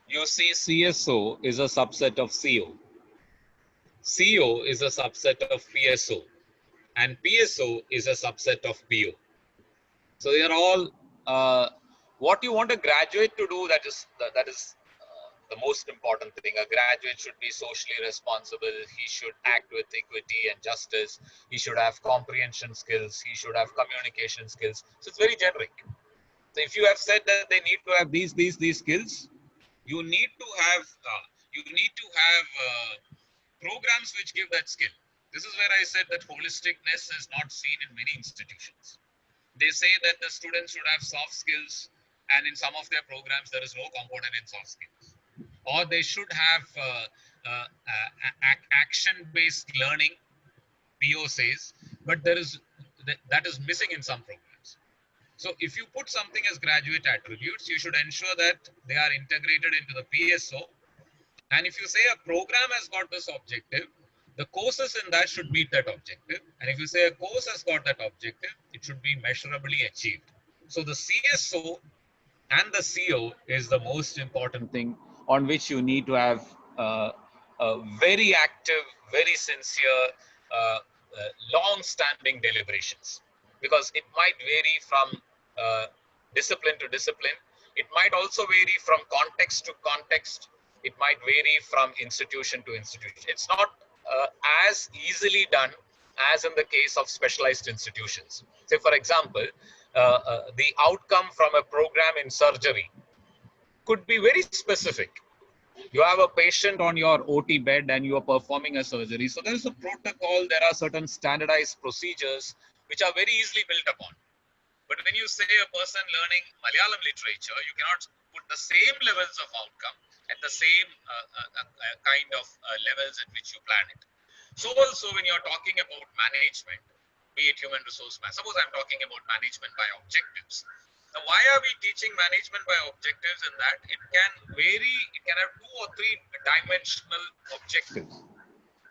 You see, CSO is a subset of CO. CO is a subset of PSO, and PSO is a subset of PO. So they are all what you want a graduate to do. That is the most important thing. A graduate should be socially responsible. He should act with equity and justice. He should have comprehension skills. He should have communication skills. So it's very generic. So if you have said that they need to have these skills, you need to have programs which give that skill. This is where I said that holisticness is not seen in many institutions. They say that the students should have soft skills, and in some of their programs there is no component in soft skills. Or they should have action-based learning, PO says, but that is missing in some programs. So if you put something as graduate attributes, you should ensure that they are integrated into the PSO. And if you say a program has got this objective, the courses in that should meet that objective. And if you say a course has got that objective, it should be measurably achieved. So the CSO and the CO is the most important thing on which you need to have very active, very sincere, long-standing deliberations, because it might vary from discipline to discipline. It might also vary from context to context. It might vary from institution to institution. It's not as easily done as in the case of specialized institutions. Say, for example, the outcome from a program in surgery could be very specific. You have a patient on your OT bed and you are performing a surgery. So there is a protocol, there are certain standardized procedures which are very easily built upon. But when you say a person learning Malayalam literature, you cannot put the same levels of outcome at the same kind of levels at which you plan it. So also when you're talking about management, be it human resource management, suppose I'm talking about management by objectives. Now, why are we teaching management by objectives? In that it can vary, it can have 2 or 3 dimensional objectives.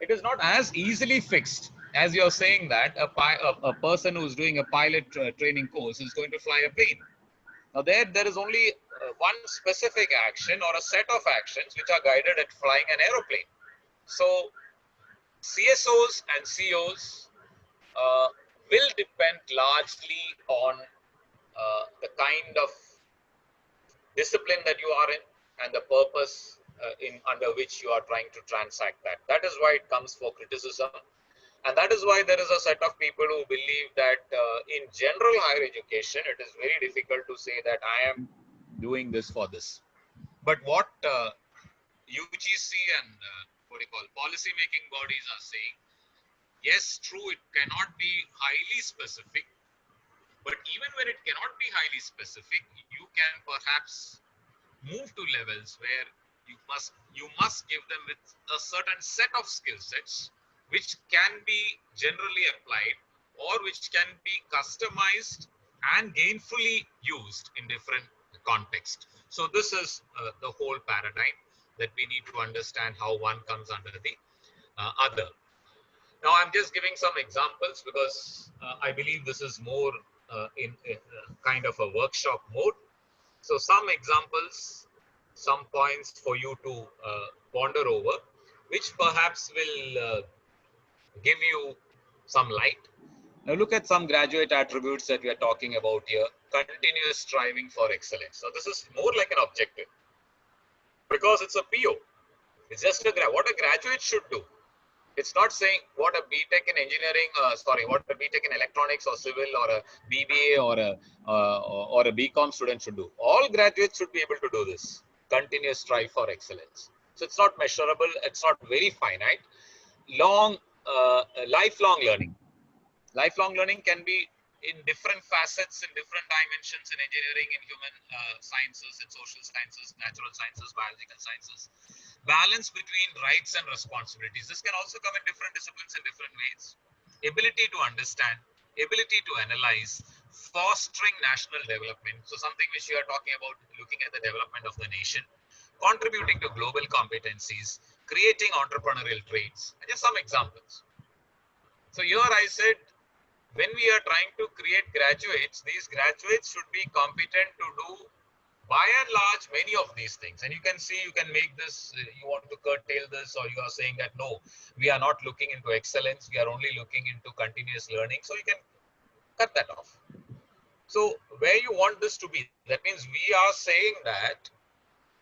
It is not as easily fixed as you're saying that a person who's doing a pilot training course is going to fly a plane. Now there is only one specific action or a set of actions which are guided at flying an aeroplane. So CSOs and COs will depend largely on the kind of discipline that you are in and the purpose under which you are trying to transact that. That is why it comes for criticism. And that is why there is a set of people who believe that in general higher education, it is very difficult to say that I am doing this for this. But what UGC and policy making bodies are saying, yes, true, it cannot be highly specific, but even when it cannot be highly specific, you can perhaps move to levels where you must give them with a certain set of skill sets which can be generally applied or which can be customized and gainfully used in different contexts. So this is the whole paradigm that we need to understand how one comes under the other. Now I'm just giving some examples because I believe this is more in kind of a workshop mode. So some examples, some points for you to ponder over, which perhaps will give you some light. Now look at some graduate attributes that we are talking about here. Continuous striving for excellence. So this is more like an objective because it's a PO. It's just what a graduate should do. It's not saying what a BTech in engineering, what a BTech in electronics or civil or a BBA or a BCom student should do. All graduates should be able to do this. Continuous strive for excellence. So it's not measurable. It's not very finite. Lifelong learning. Lifelong learning can be in different facets, in different dimensions in engineering, in human sciences, in social sciences, natural sciences, biological sciences. Balance between rights and responsibilities. This can also come in different disciplines in different ways. Ability to understand, ability to analyze, fostering national development. So something which we are talking about, looking at the development of the nation, contributing to global competencies, creating entrepreneurial traits. And just some examples. So here I said, when we are trying to create graduates, these graduates should be competent to do, by and large, many of these things. And you can see, you can make this, you want to curtail this, or you are saying that, no, we are not looking into excellence. We are only looking into continuous learning. So you can cut that off. So where you want this to be, that means we are saying that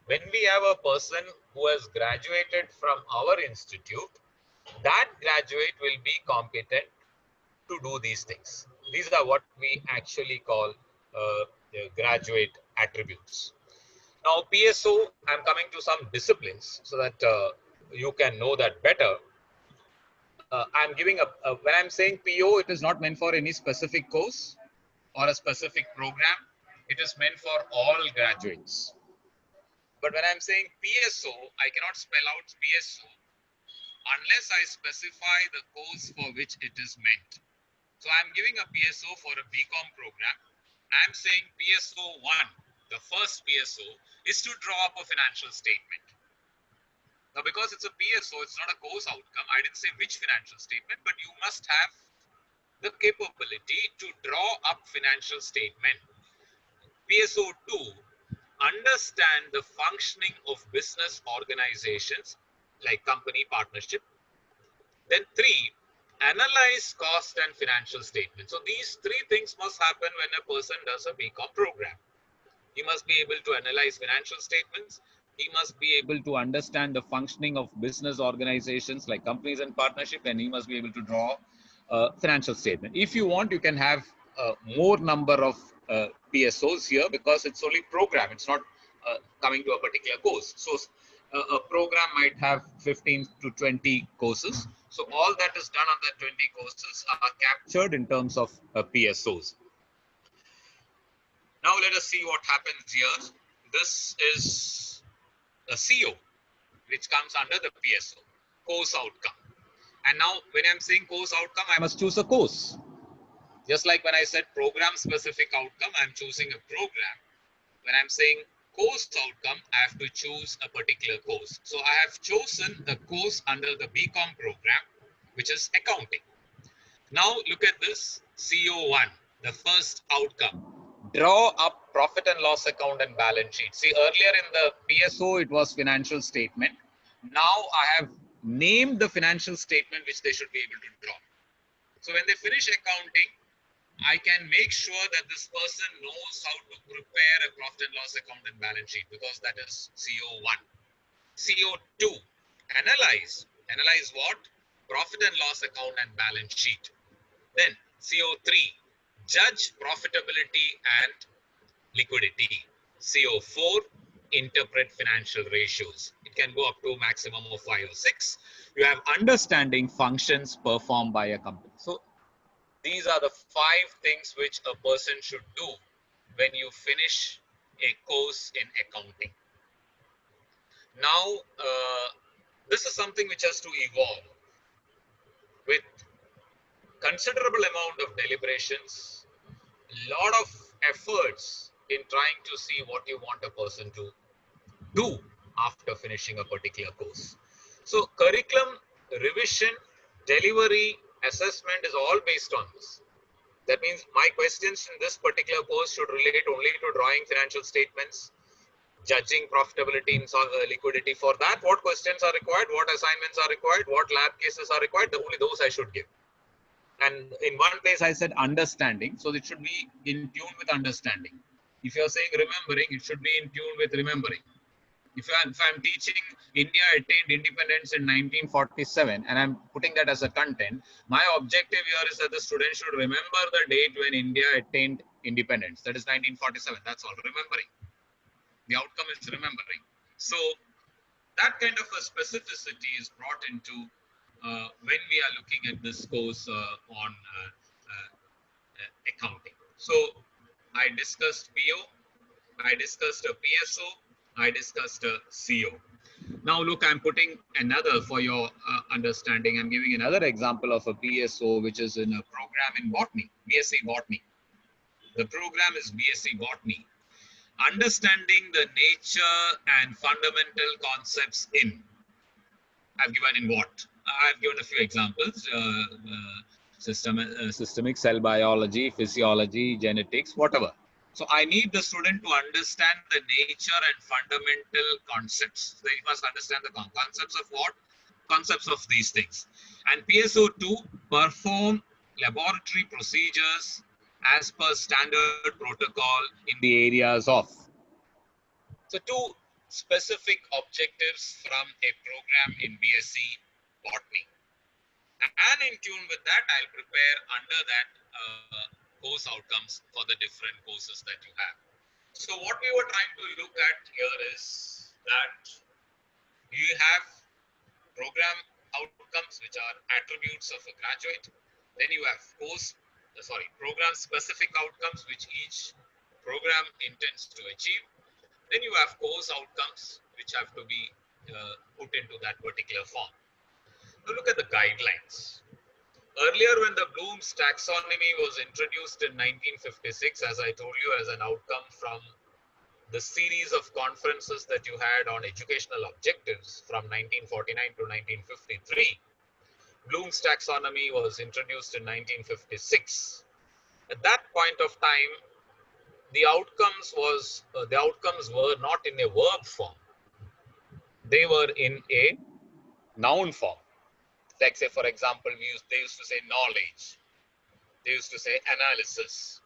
when we have a person who has graduated from our institute, that graduate will be competent to do these things. These are what we actually call the graduate attributes. Now, PSO, I'm coming to some disciplines so that you can know that better. I'm giving when I'm saying PO, it is not meant for any specific course or a specific program. It is meant for all graduates. But when I'm saying PSO, I cannot spell out PSO unless I specify the course for which it is meant. So I'm giving a PSO for a BCom program. I'm saying PSO 1, the first PSO, is to draw up a financial statement. Now, because it's a PSO, it's not a course outcome. I didn't say which financial statement, but you must have the capability to draw up financial statement. PSO 2, understand the functioning of business organizations like company partnership. Then 3, analyze cost and financial statement. So these 3 things must happen when a person does a BCom program. He must be able to analyze financial statements. He must be able to understand the functioning of business organizations like companies and partnership, and he must be able to draw a financial statement. If you want, you can have more number of PSOs here because it's only program. It's not coming to a particular course. So a program might have 15 to 20 courses. So all that is done on the 20 courses are captured in terms of PSOs. Now let us see what happens here. This is a CO, which comes under the PSO, course outcome. And now when I'm saying course outcome, I must choose a course. Just like when I said program specific outcome, I'm choosing a program. When I'm saying course outcome, I have to choose a particular course. So I have chosen the course under the BCom program, which is accounting. Now look at this CO1, the first outcome. Draw up profit and loss account and balance sheet. See, earlier in the PSO, it was financial statement. Now I have named the financial statement which they should be able to draw. So when they finish accounting, I can make sure that this person knows how to prepare a profit and loss account and balance sheet because that is CO1. CO2, analyze. Analyze what? Profit and loss account and balance sheet. Then CO3, judge profitability and liquidity. CO4, interpret financial ratios. It can go up to a maximum of 5 or 6. You have understanding functions performed by a company. So these are the 5 things which a person should do when you finish a course in accounting. Now, this is something which has to evolve with considerable amount of deliberations, lot of efforts in trying to see what you want a person to do after finishing a particular course. So curriculum, revision, delivery, assessment is all based on this. That means my questions in this particular course should relate only to drawing financial statements, judging profitability and liquidity. For that, what questions are required, what assignments are required, what lab cases are required, only those I should give. And in one place I said understanding, so it should be in tune with understanding. If you're saying remembering, it should be in tune with remembering. if I'm teaching India attained independence in 1947 and I'm putting that as a content, my objective here is that the student should remember the date when India attained independence. That is 1947. That's all. Remembering. The outcome is remembering. So that kind of a specificity is brought into when we are looking at this course on accounting. So I discussed PO, I discussed a PSO, I discussed a CO. Now look, I'm putting another for your understanding. I'm giving another example of a PSO, which is in a program in botany, BSc Botany. The program is BSc Botany. Understanding the nature and fundamental concepts in. I've given in what? I've given a few examples. Systemic cell biology, physiology, genetics, whatever. So I need the student to understand the nature and fundamental concepts. They must understand the concepts of what? Concepts of these things. And PSO2, perform laboratory procedures as per standard protocol in the areas of. So two specific objectives from a program in BSc Botany. And in tune with that, I'll prepare under that course outcomes for the different courses that you have. So what we were trying to look at here is that you have program outcomes, which are attributes of a graduate. Then you have program specific outcomes, which each program intends to achieve. Then you have course outcomes, which have to be put into that particular form. Now look at the guidelines. Earlier, when the Bloom's taxonomy was introduced in 1956, as I told you, as an outcome from the series of conferences that you had on educational objectives from 1949 to 1953, Bloom's taxonomy was introduced in 1956. At that point of time, the outcomes were not in a verb form. They were in a noun form. Like say, for example, they used to say knowledge. They used to say analysis.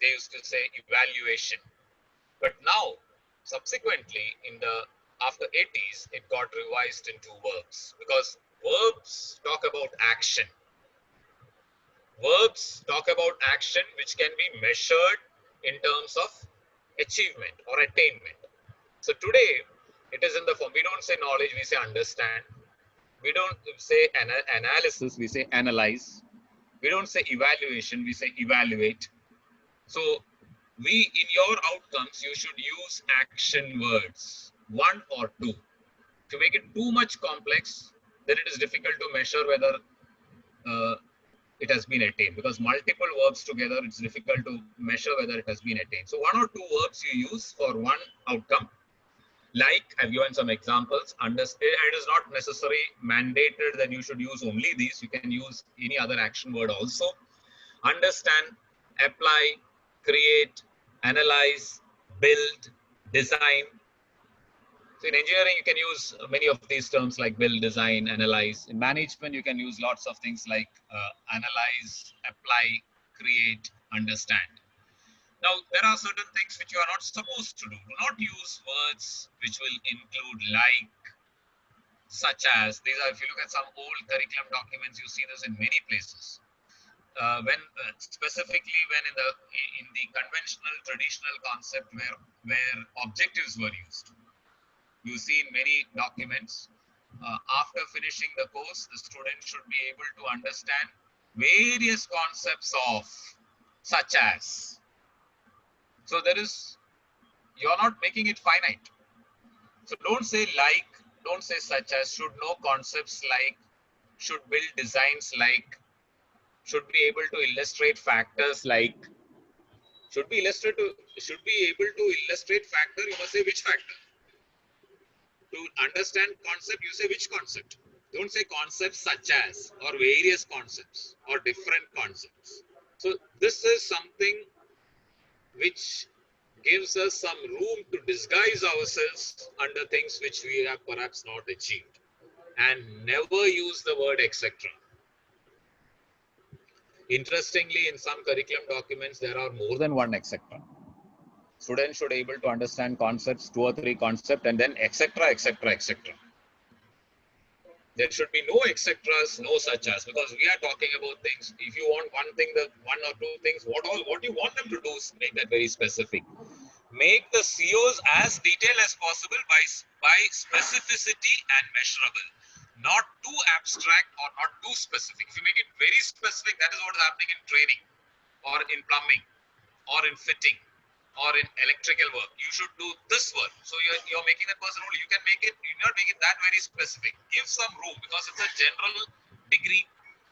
They used to say evaluation. But now, subsequently, after 80s, it got revised into verbs, because verbs talk about action. Verbs talk about action which can be measured in terms of achievement or attainment. So today, it is in the form, we don't say knowledge, we say understand. We don't say analysis, we say analyze. We don't say evaluation, we say evaluate. So in your outcomes, you should use action words, one or two. If you make it too much complex, then it is difficult to measure whether it has been attained, because multiple verbs together, it's difficult to measure whether it has been attained. So one or two verbs you use for one outcome. Like, I've given some examples. Understand, it is not necessarily mandated that you should use only these. You can use any other action word also. Understand, apply, create, analyze, build, design. So in engineering, you can use many of these terms like build, design, analyze. In management, you can use lots of things like analyze, apply, create, understand. Now, there are certain things which you are not supposed to do. Do not use words which will include like, such as. These are, if you look at some old curriculum documents, you see this in many places. Specifically when in the conventional traditional concept where objectives were used. You see in many documents, after finishing the course, the student should be able to understand various concepts of such as. So you're not making it finite. So don't say like, don't say such as, should know concepts like, should build designs like, should be able to illustrate factors like, should be able to illustrate factor, you must say which factor. To understand concept, you say which concept. Don't say concepts such as, or various concepts, or different concepts. So this is something which gives us some room to disguise ourselves under things which we have perhaps not achieved. And never use the word etc. Interestingly, in some curriculum documents, there are more than one etc. Students should able to understand concepts, 2 or 3 concepts, and then etc., etc., etc. There should be no etceteras, no such as, because we are talking about things. If you want one thing, the 1 or 2 things, what you want them to do is make that very specific. Make the COs as detailed as possible by specificity and measurable, not too abstract or not too specific. If you make it very specific, that is what is happening in training or in plumbing or in fitting or in electrical work. You should do this work. So you're making that person only. You can make it, you not make it that very specific. Give some room, because it's a general degree.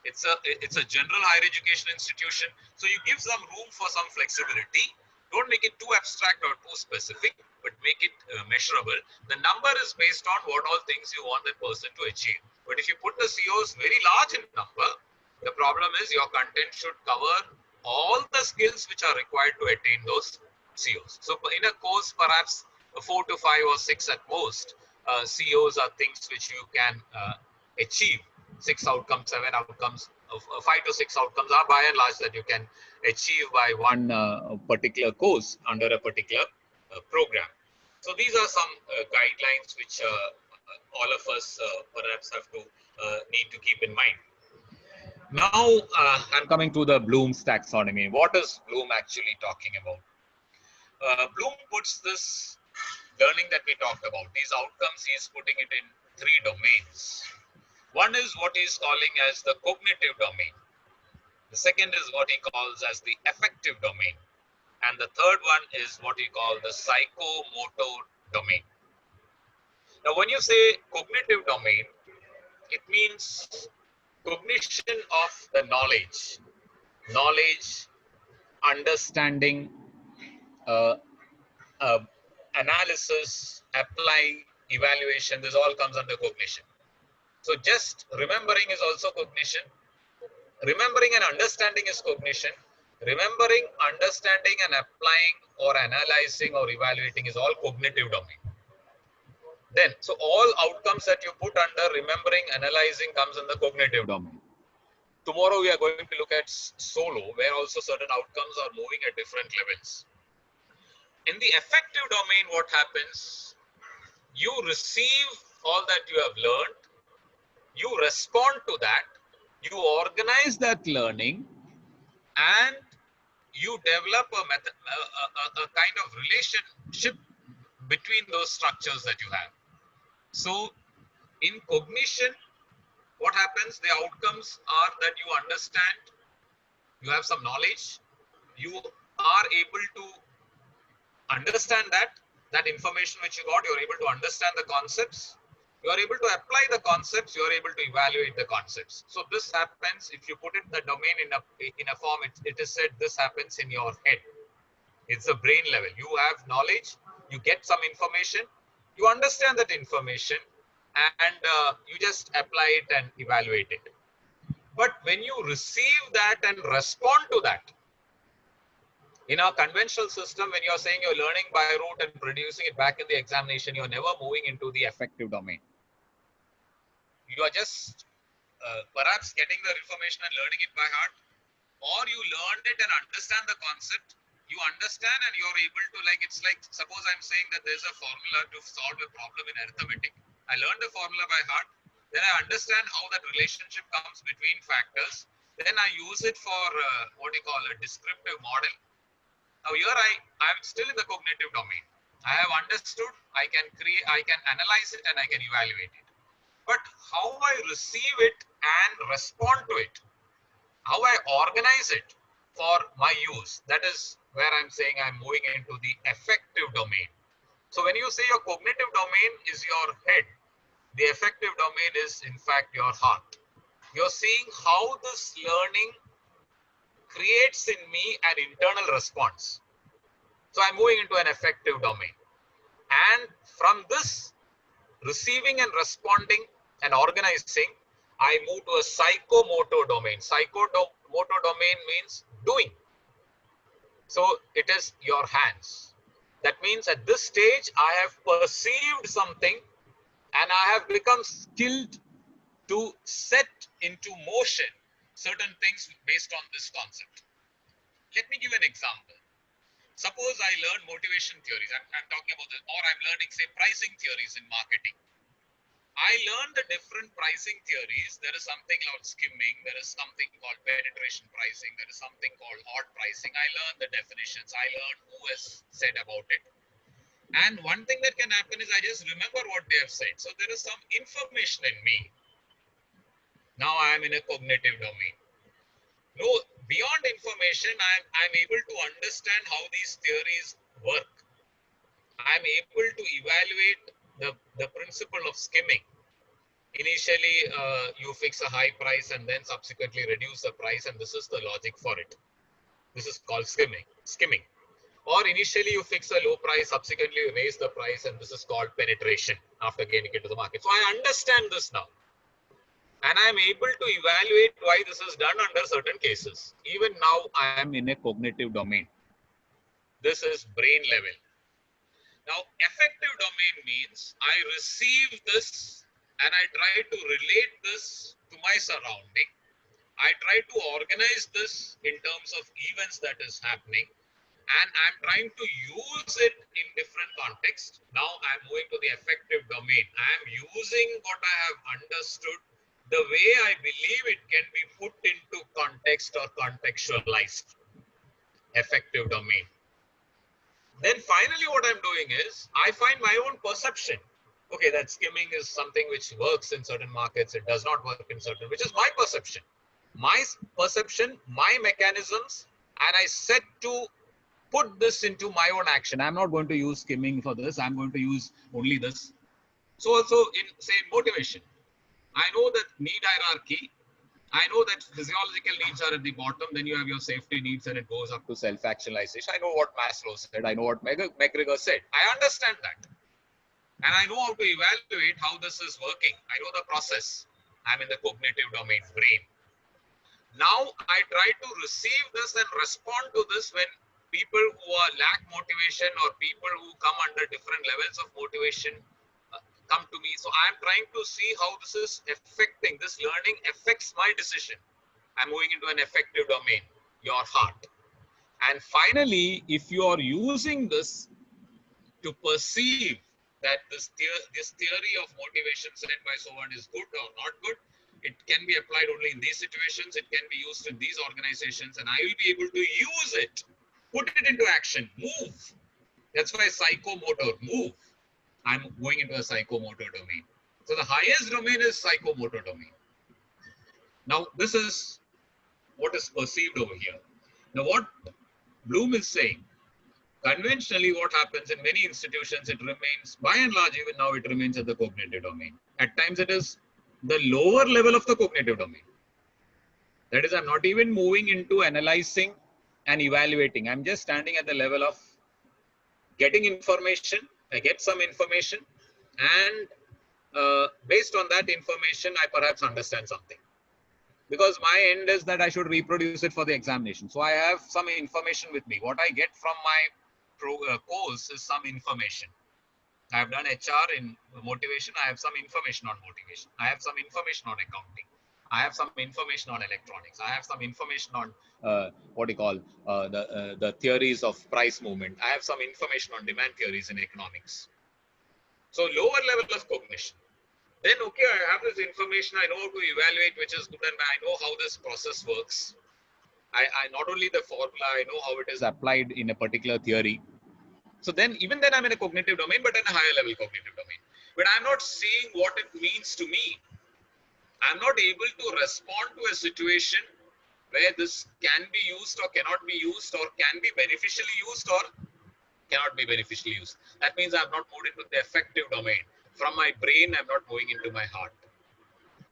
It's a general higher education institution. So you give some room for some flexibility. Don't make it too abstract or too specific, but make it measurable. The number is based on what all things you want that person to achieve. But if you put the COs very large in number, the problem is your content should cover all the skills which are required to attain those COs. So in a course, perhaps 4 to 5 or 6 at most, COs are things which you can achieve. 6 outcomes, 7 outcomes, 5 to 6 outcomes are by and large that you can achieve by one particular course under a particular program. So these are some guidelines which all of us perhaps have to need to keep in mind. Now I'm coming to the Bloom's taxonomy. What is Bloom actually talking about? Bloom puts this learning that we talked about, these outcomes, he is putting it in 3 domains. One is what he is calling as the cognitive domain. The second is what he calls as the affective domain. And the third one is what he calls the psychomotor domain. Now, when you say cognitive domain, it means cognition of the knowledge, understanding, analysis, applying, evaluation. This all comes under cognition. So just remembering is also cognition. Remembering and understanding is cognition. Remembering, understanding and applying or analyzing or evaluating is all cognitive domain. Then, so all outcomes that you put under remembering, analyzing comes in the cognitive domain. Tomorrow we are going to look at solo, where also certain outcomes are moving at different levels. In the affective domain, what happens? You receive all that you have learned, you respond to that, you organize that learning, and you develop a kind of relationship between those structures that you have. So in cognition, what happens? The outcomes are that you understand, you have some knowledge, you are able to understand that information which you got, you're able to understand the concepts, you are able to apply the concepts, you are able to evaluate the concepts. So this happens, if you put it the domain in a form, it is said this happens in your head. It's a brain level. You have knowledge, you get some information, you understand that information, and you just apply it and evaluate it. But when you receive that and respond to that, in our conventional system, when you're saying you're learning by rote and producing it back in the examination, you're never moving into the affective domain. You are just perhaps getting the information and learning it by heart, or you learned it and understand the concept. You understand and you're able to, like, it's like, suppose I'm saying that there's a formula to solve a problem in arithmetic. I learned the formula by heart, then I understand how that relationship comes between factors. Then I use it for what you call a descriptive model. Now here I'm still in the cognitive domain. I have understood, I can analyze it and I can evaluate it. But how I receive it and respond to it, how I organize it for my use, that is where I'm saying I'm moving into the affective domain. So when you say your cognitive domain is your head, the affective domain is in fact your heart. You're seeing how this learning creates in me an internal response. So I'm moving into an affective domain. And from this receiving and responding and organizing, I move to a psychomotor domain. Psychomotor domain means doing. So it is your hands. That means at this stage, I have perceived something and I have become skilled to set into motion certain things based on this concept. Let me give an example. Suppose I learn motivation theories. I'm talking about this, or I'm learning, say, pricing theories in marketing. I learned the different pricing theories. There is something called skimming. There is something called penetration pricing. There is something called odd pricing. I learned the definitions. I learned who has said about it. And one thing that can happen is I just remember what they have said. So there is some information in me. Now I am in a cognitive domain. No, beyond information, I'm able to understand how these theories work. I'm able to evaluate the principle of skimming. Initially, you fix a high price and then subsequently reduce the price, and this is the logic for it. This is called skimming. Or initially you fix a low price, subsequently you raise the price, and this is called penetration after getting into the market. So I understand this now. And I'm able to evaluate why this is done under certain cases. Even now, I am in a cognitive domain. This is brain level. Now, affective domain means I receive this and I try to relate this to my surrounding. I try to organize this in terms of events that is happening, and I'm trying to use it in different contexts. Now I'm moving to the affective domain. I'm using what I have understood the way I believe it can be put into context or contextualized. Affective domain. Then finally what I'm doing is I find my own perception. Okay, that skimming is something which works in certain markets. It does not work in certain, which is my perception. My perception, my mechanisms, and I set to put this into my own action. I'm not going to use skimming for this. I'm going to use only this. So also in, say, motivation, I know that need hierarchy. I know that physiological needs are at the bottom. Then you have your safety needs and it goes up to self-actualization. I know what Maslow said. I know what McGregor said. I understand that. And I know how to evaluate how this is working. I know the process. I'm in the cognitive domain, brain. Now I try to receive this and respond to this when people who lack motivation or people who come under different levels of motivation come to me. So I'm trying to see how this is affecting, this learning affects my decision. I'm moving into an affective domain, your heart. And finally, if you are using this to perceive that this theory of motivation set by so on is good or not good, it can be applied only in these situations. It can be used in these organizations, and I will be able to use it, put it into action, move. That's why psychomotor, move. I'm going into a psychomotor domain. So the highest domain is psychomotor domain. Now, this is what is perceived over here. Now, what Bloom is saying, conventionally what happens in many institutions, it remains, by and large, even now, it remains at the cognitive domain. At times, it is the lower level of the cognitive domain. That is, I'm not even moving into analyzing and evaluating. I'm just standing at the level of getting information. I get some information, and based on that information, I perhaps understand something. Because my end is that I should reproduce it for the examination. So I have some information with me. What I get from my course is some information. I have done HR in motivation. I have some information on motivation. I have some information on accounting. I have some information on electronics. I have some information on the theories of price movement. I have some information on demand theories in economics. So lower level of cognition. Then, okay, I have this information. I know how to evaluate which is good, and I know how this process works. I not only the formula, I know how it is applied in a particular theory. So then, even then I'm in a cognitive domain, but in a higher level cognitive domain. But I'm not seeing what it means to me. I'm not able to respond to a situation where this can be used or cannot be used, or can be beneficially used or cannot be beneficially used. That means I've not moved into the affective domain. From my brain, I'm not moving into my heart.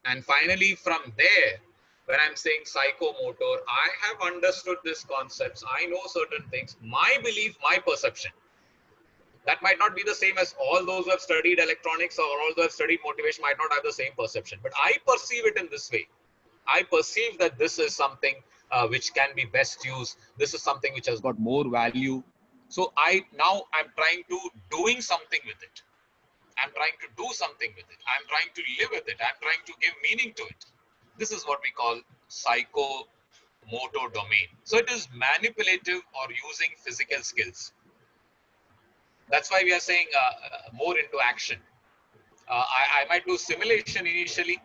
And finally, from there, when I'm saying psychomotor, I have understood these concepts. I know certain things. My belief, my perception. That might not be the same as all those who have studied electronics or all those who have studied motivation might not have the same perception. But I perceive it in this way. I perceive that this is something which can be best used. This is something which has got more value. So I'm trying to doing something with it. I'm trying to do something with it. I'm trying to live with it. I'm trying to give meaning to it. This is what we call psychomotor motor domain. So it is manipulative or using physical skills. That's why we are saying more into action. I might do simulation initially.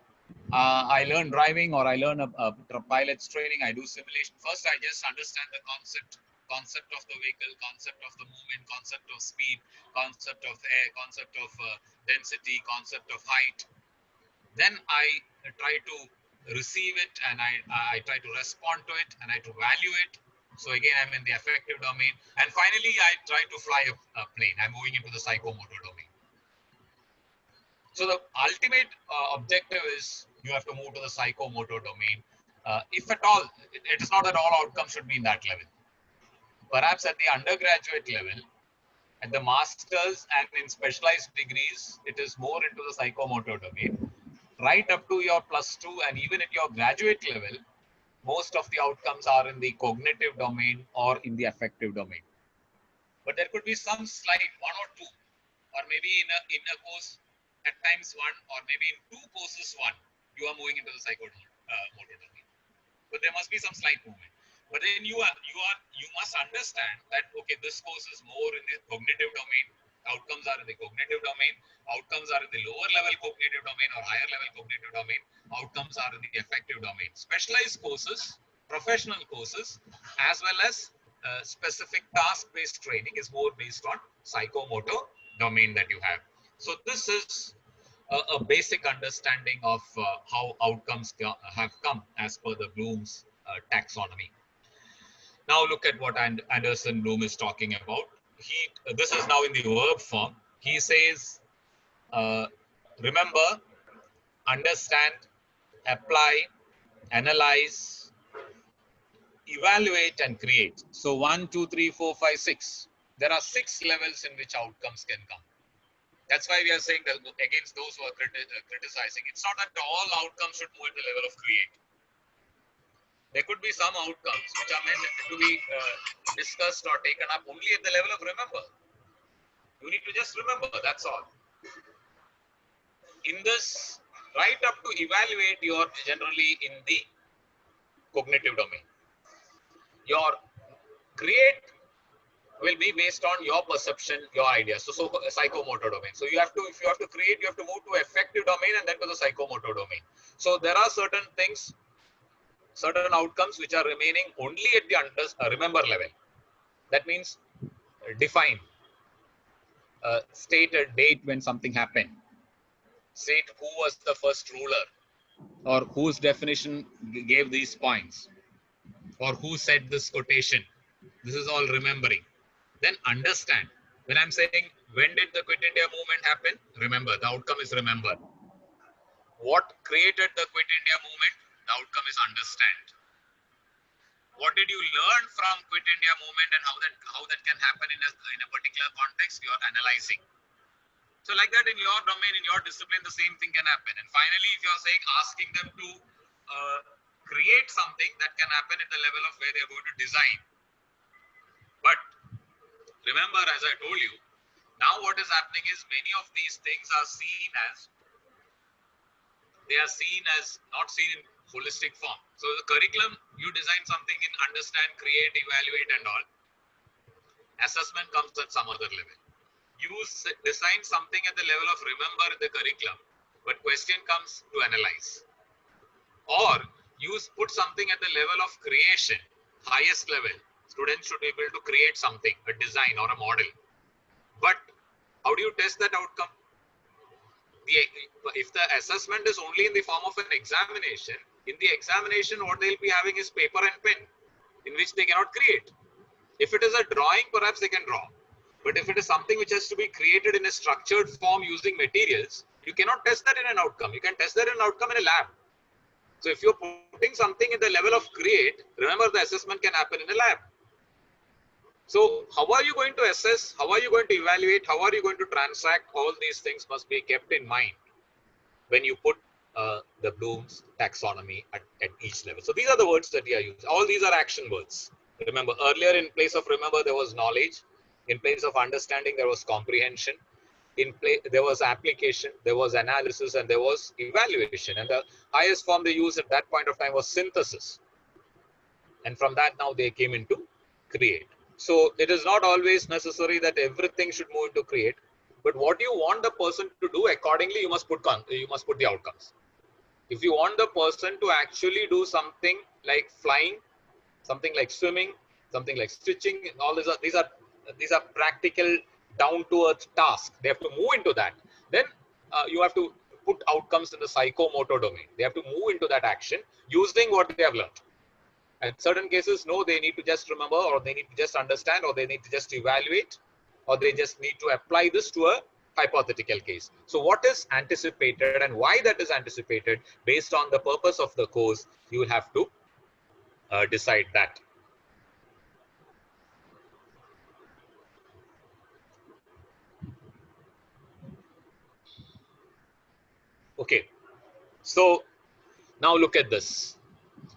I learn driving or I learn a pilot's training. I do simulation. First, I just understand the concept of the vehicle, concept of the movement, concept of speed, concept of air, concept of density, concept of height. Then I try to receive it and I try to respond to it and I try to value it. So again, I'm in the affective domain. And finally, I try to fly a plane. I'm moving into the psychomotor domain. So the ultimate objective is you have to move to the psychomotor domain. If at all, it is not that all outcomes should be in that level. Perhaps at the undergraduate level, at the master's and in specialized degrees, it is more into the psychomotor domain. Right up to your +2 and even at your graduate level, most of the outcomes are in the cognitive domain or in the affective domain. But there could be some slight one or two, or maybe in a course at times one, or maybe in 2 courses one, you are moving into the psychomotor domain. But there must be some slight movement. But then you must understand that okay, this course is more in the cognitive domain. Outcomes are in the cognitive domain. Outcomes are in the lower level cognitive domain or higher level cognitive domain. Outcomes are in the affective domain. Specialized courses, professional courses, as well as specific task-based training is more based on psychomotor domain that you have. So this is a basic understanding of how outcomes have come as per the Bloom's taxonomy. Now look at what Anderson Bloom is talking about. This is now in the verb form. He says, remember, understand, apply, analyze, evaluate, and create. So 1, 2, 3, 4, 5, 6. There are 6 levels in which outcomes can come. That's why we are saying that against those who are criticizing, it's not that all outcomes should move at the level of create. There could be some outcomes which are meant to be discussed or taken up only at the level of remember. You need to just remember, that's all. In this, right up to evaluate, you are generally in the cognitive domain. Your create will be based on your perception, your ideas. So psychomotor domain. So if you have to create, you have to move to affective domain and then to the psychomotor domain. So there are certain things, certain outcomes which are remaining only at the remember level. That means define, state a date when something happened, state who was the first ruler, or whose definition gave these points, or who said this quotation. This is all remembering. Then understand. When I'm saying, when did the Quit India movement happen? Remember, the outcome is remember. What created the Quit India movement? The outcome is understand. What did you learn from Quit India movement and how that can happen in a particular context? You are analyzing. So like that in your domain, in your discipline, the same thing can happen. And finally, if you are saying, asking them to create something, that can happen at the level of where they are going to design. But remember, as I told you, now what is happening is many of these things are seen not seen in holistic form. So the curriculum, you design something in understand, create, evaluate and all. Assessment comes at some other level. You design something at the level of remember in the curriculum, but question comes to analyze. Or you put something at the level of creation, highest level. Students should be able to create something, a design or a model. But how do you test that outcome? If the assessment is only in the form of an examination, in the examination what they'll be having is paper and pen, in which they cannot create. If it is a drawing, perhaps they can draw. But if it is something which has to be created in a structured form using materials, you cannot test that in an outcome. You can test that in an outcome in a lab. So if you're putting something at the level of create, remember the assessment can happen in a lab. So how are you going to assess? How are you going to evaluate? How are you going to transact? All these things must be kept in mind when you put the Bloom's taxonomy at each level. So these are the words that we are using. All these are action words. Remember, earlier in place of remember, there was knowledge. In place of understanding, there was comprehension. There was application, there was analysis, and there was evaluation. And the highest form they used at that point of time was synthesis. And from that, now they came into create. So it is not always necessary that everything should move into create, but what you want the person to do, accordingly, you must put the outcomes. If you want the person to actually do something like flying, something like swimming, something like stitching, all these are practical, down to earth tasks. They have to move into that. Then you have to put outcomes in the psychomotor domain. They have to move into that action using what they have learned. In certain cases, no, they need to just remember, or they need to just understand, or they need to just evaluate, or they just need to apply this to a hypothetical case. So what is anticipated and why that is anticipated, based on the purpose of the course, you will have to decide that. Okay, so now look at this.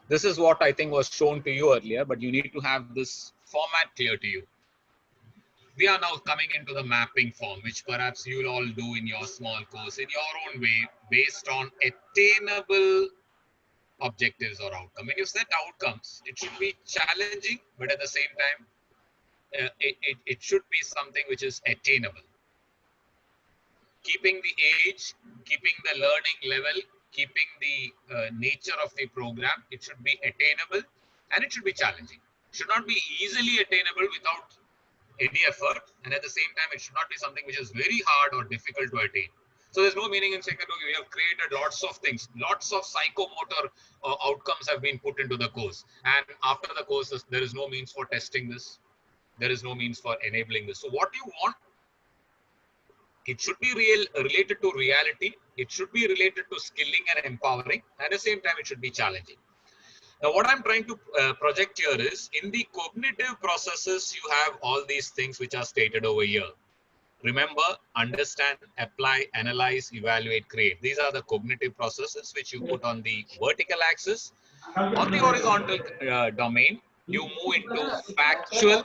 This is what I think was shown to you earlier, but you need to have this format clear to you. We are now coming into the mapping form, which perhaps you'll all do in your small course in your own way, based on attainable objectives or outcome. When you set outcomes, it should be challenging, but at the same time, it should be something which is attainable. Keeping the age, keeping the learning level, keeping the nature of the program, it should be attainable and it should be challenging. It should not be easily attainable without any effort, and at the same time, it should not be something which is very hard or difficult to attain. So there's no meaning in saying that we have created lots of things, lots of psychomotor outcomes have been put into the course, and after the course, there is no means for testing this. There is no means for enabling this. So what you want, it should be related to reality. It should be related to skilling and empowering. At the same time, it should be challenging. Now, what I'm trying to project here is, in the cognitive processes, you have all these things which are stated over here. Remember, understand, apply, analyze, evaluate, create. These are the cognitive processes which you put on the vertical axis. On the horizontal domain, you move into factual,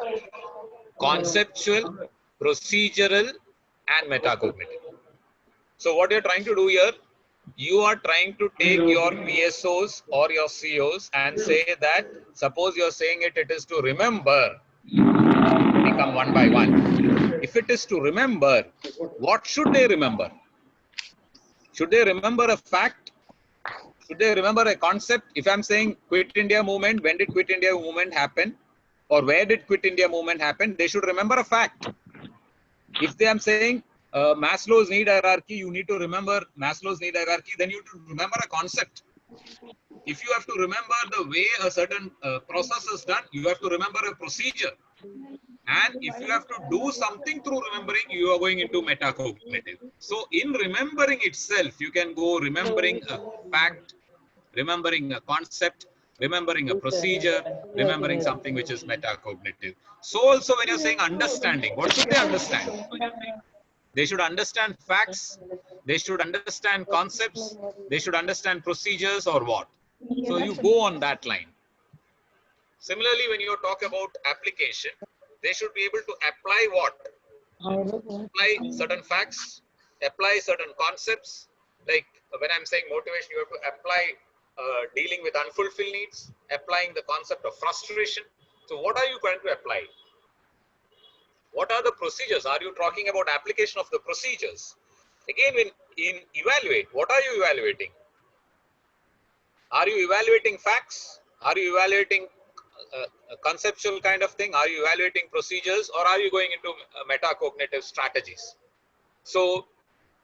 conceptual, procedural, and metacognitive. So what you're trying to do here, you are trying to take your PSOs or your COs and say that, suppose you're saying it is to remember, become one by one. If it is to remember, what should they remember? Should they remember a fact? Should they remember a concept? If I'm saying Quit India movement, when did Quit India movement happen? Or where did Quit India movement happen? They should remember a fact. If they am saying Maslow's need hierarchy, you need to remember Maslow's need hierarchy, then you need to remember a concept. If you have to remember the way a certain process is done, you have to remember a procedure. And if you have to do something through remembering, you are going into metacognitive. So in remembering itself, you can go remembering a fact, remembering a concept, remembering a procedure, remembering something which is metacognitive. So also when you're saying understanding, what should they understand? They should understand facts, they should understand concepts, they should understand procedures, or what? So you go on that line. Similarly, when you talk about application, they should be able to apply what? Apply certain facts, apply certain concepts. Like when I'm saying motivation, you have to apply dealing with unfulfilled needs, applying the concept of frustration. So what are you going to apply? What are the procedures? Are you talking about application of the procedures? Again, in evaluate, what are you evaluating? Are you evaluating facts? Are you evaluating a conceptual kind of thing? Are you evaluating procedures, or are you going into metacognitive strategies? So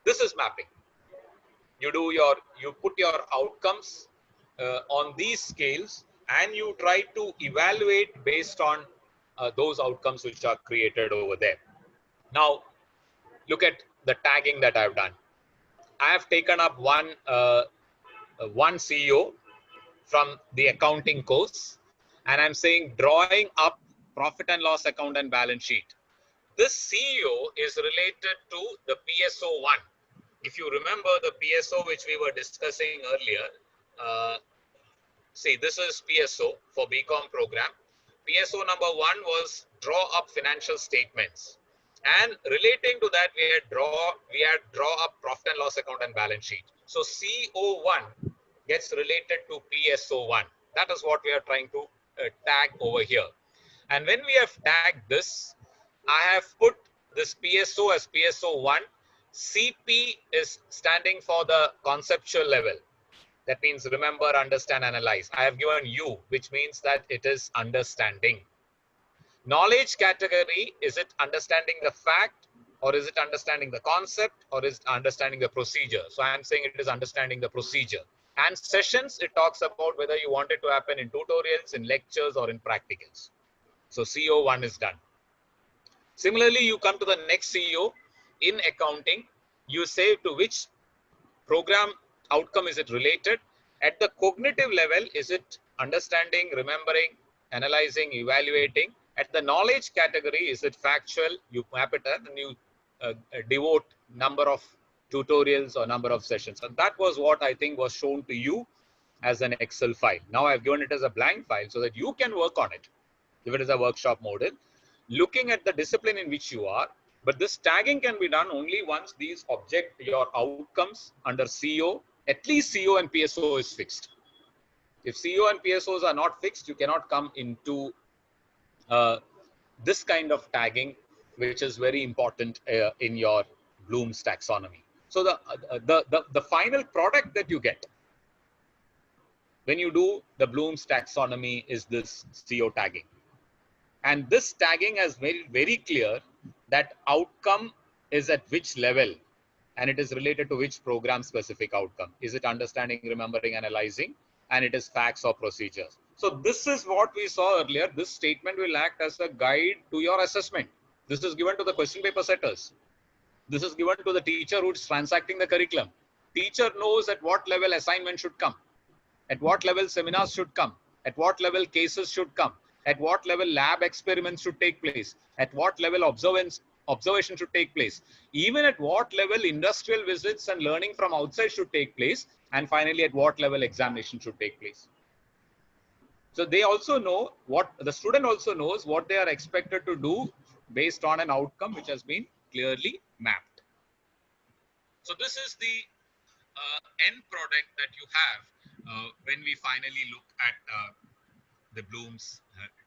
this is mapping. You put your outcomes on these scales, and you try to evaluate based on those outcomes which are created over there. Now, look at the tagging that I've done. I have taken up one CEO from the accounting course, and I'm saying drawing up profit and loss account and balance sheet. This CEO is related to the PSO1. If you remember the PSO which we were discussing earlier, see, this is PSO for BCom program. PSO number 1 was draw up financial statements, and relating to that, we had draw up profit and loss account and balance sheet. So CO1 gets related to PSO1. That is what we are trying to tag over here. And when we have tagged this, I have put this PSO as PSO1. CP is standing for the conceptual level. That means remember, understand, analyze. I have given U, which means that it is understanding. Knowledge category, is it understanding the fact, or is it understanding the concept, or is it understanding the procedure? So I am saying it is understanding the procedure. And sessions, it talks about whether you want it to happen in tutorials, in lectures, or in practicals. So CO1 is done. Similarly, you come to the next CEO in accounting, you say to which program outcome is it related. At the cognitive level, is it understanding, remembering, analyzing, evaluating? At the knowledge category, is it factual? You map it and you devote number of tutorials or number of sessions. And that was what I think was shown to you as an Excel file. Now I've given it as a blank file so that you can work on it. If it is a workshop model, looking at the discipline in which you are, but this tagging can be done only once these object your outcomes under CO, at least CO and PSO is fixed. If CO and PSOs are not fixed, you cannot come into this kind of tagging, which is very important in your Bloom's taxonomy. So the final product that you get when you do the Bloom's taxonomy is this CO tagging. And this tagging has made it very clear that outcome is at which level and it is related to which program specific outcome. Is it understanding, remembering, analyzing, and it is facts or procedures. So this is what we saw earlier. This statement will act as a guide to your assessment. This is given to the question paper setters. This is given to the teacher who is transacting the curriculum. Teacher knows at what level assignment should come, at what level seminars should come, at what level cases should come, at what level lab experiments should take place, at what level observation should take place, even at what level industrial visits and learning from outside should take place, and finally at what level examination should take place. So they also know what the student also knows what they are expected to do based on an outcome which has been clearly mapped. So this is the end product that you have when we finally look at the Bloom's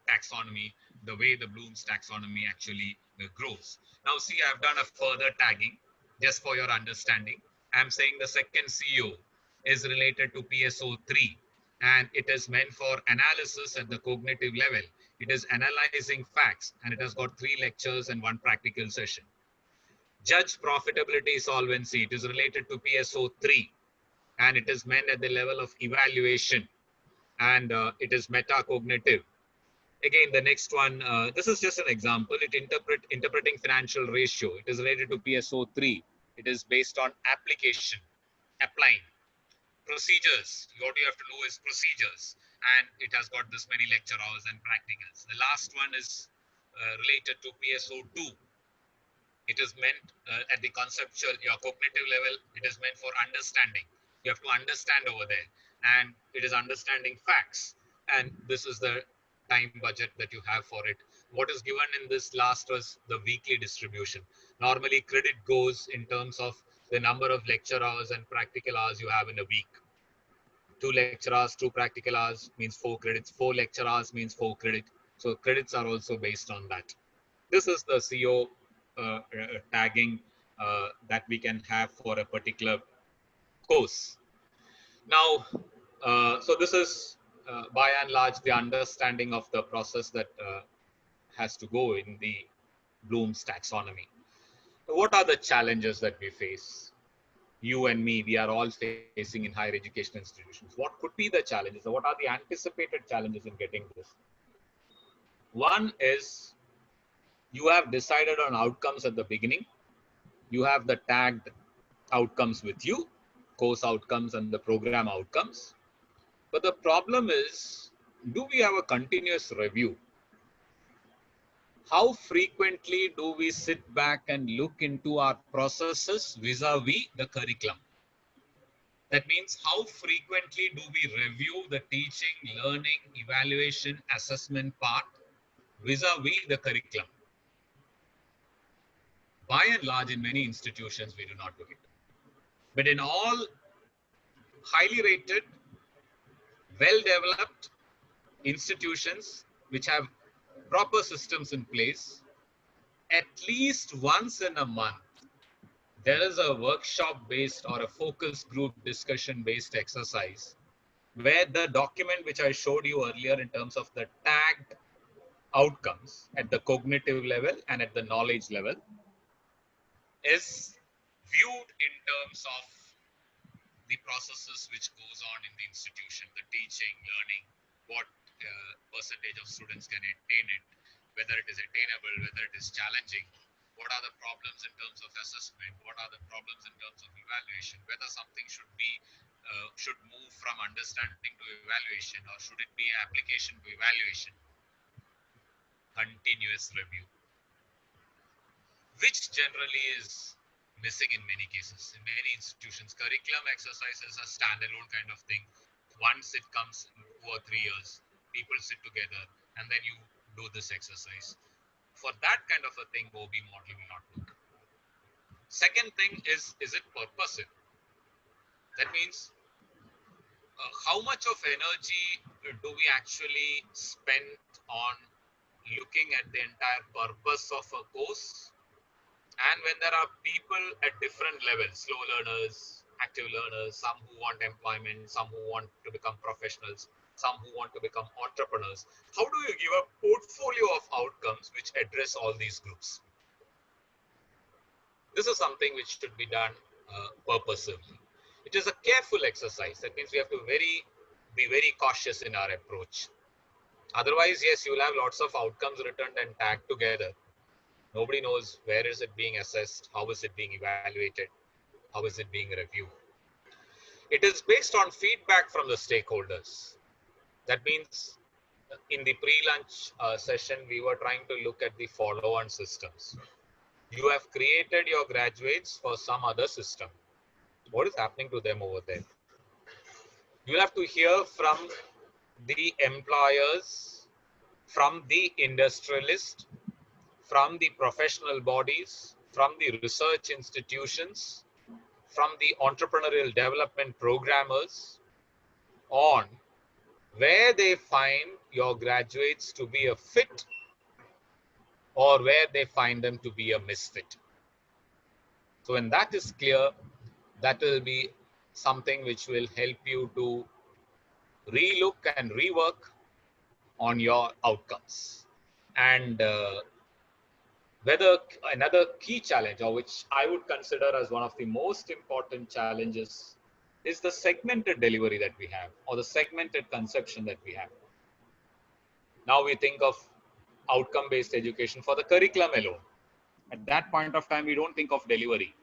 taxonomy, the way the Bloom's taxonomy actually grows. Now see, I've done a further tagging just for your understanding. I'm saying the second CO is related to PSO3 and it is meant for analysis at the cognitive level. It is analyzing facts and it has got 3 lectures and 1 practical session. Judge profitability solvency, it is related to PSO3 and it is meant at the level of evaluation and it is metacognitive. Again, the next one, this is just an example. It interpreting financial ratio. It is related to PSO3. It is based on application, applying. Procedures, what you have to know is procedures. And it has got this many lecture hours and practicals. The last one is related to PSO2. It is meant at the conceptual, your cognitive level, it is meant for understanding. You have to understand over there. And it is understanding facts. And this is the time budget that you have for it. What is given in this last was the weekly distribution. Normally credit goes in terms of the number of lecture hours and practical hours you have in a week. 2 lecture hours, 2 practical hours means 4 credits. 4 lecture hours means 4 credit. So credits are also based on that. This is the CO tagging that we can have for a particular course. Now, so this is by and large the understanding of the process that has to go in the Bloom's taxonomy. What are the challenges that we face? You and me, we are all facing in higher education institutions. What could be the challenges? What are the anticipated challenges in getting this? One is you have decided on outcomes at the beginning. You have the tagged outcomes with you, course outcomes and the program outcomes. But the problem is, do we have a continuous review? How frequently do we sit back and look into our processes vis-a-vis the curriculum? That means how frequently do we review the teaching, learning, evaluation, assessment part vis-a-vis the curriculum? By and large, in many institutions, we do not do it. But in all highly rated, well-developed, institutions which have proper systems in place, at least once in a month, there is a workshop based or a focus group discussion based exercise where the document which I showed you earlier in terms of the tagged outcomes at the cognitive level and at the knowledge level is viewed in terms of the processes which goes on in the institution, the teaching, learning, what percentage of students can attain it, whether it is attainable, whether it is challenging, what are the problems in terms of assessment, what are the problems in terms of evaluation, whether something should move from understanding to evaluation or should it be application to evaluation. Continuous review, which generally is missing in many cases. In many institutions, curriculum exercises are standalone kind of thing. Once it comes 2 or 3 years, people sit together and then you do this exercise. For that kind of a thing, OB model will not work. Second thing is it purposive? That means how much of energy do we actually spend on looking at the entire purpose of a course? And when there are people at different levels, slow learners, active learners, some who want employment, some who want to become professionals, some who want to become entrepreneurs, how do you give a portfolio of outcomes which address all these groups? This is something which should be done purposively. It is a careful exercise. That means we have to be very cautious in our approach. Otherwise, yes, you will have lots of outcomes written and tagged together. Nobody knows where is it being assessed, how is it being evaluated, how is it being reviewed. It is based on feedback from the stakeholders. That means in the pre-lunch session, we were trying to look at the follow-on systems. You have created your graduates for some other system. What is happening to them over there? You will have to hear from the employers, from the industrialist, from the professional bodies, from the research institutions, from the entrepreneurial development programmers on where they find your graduates to be a fit or where they find them to be a misfit. So when that is clear, that will be something which will help you to relook and rework on your outcomes. And whether another key challenge, or which I would consider as one of the most important challenges, is the segmented delivery that we have, or the segmented conception that we have. Now we think of outcome-based education for the curriculum alone. At that point of time, we don't think of delivery.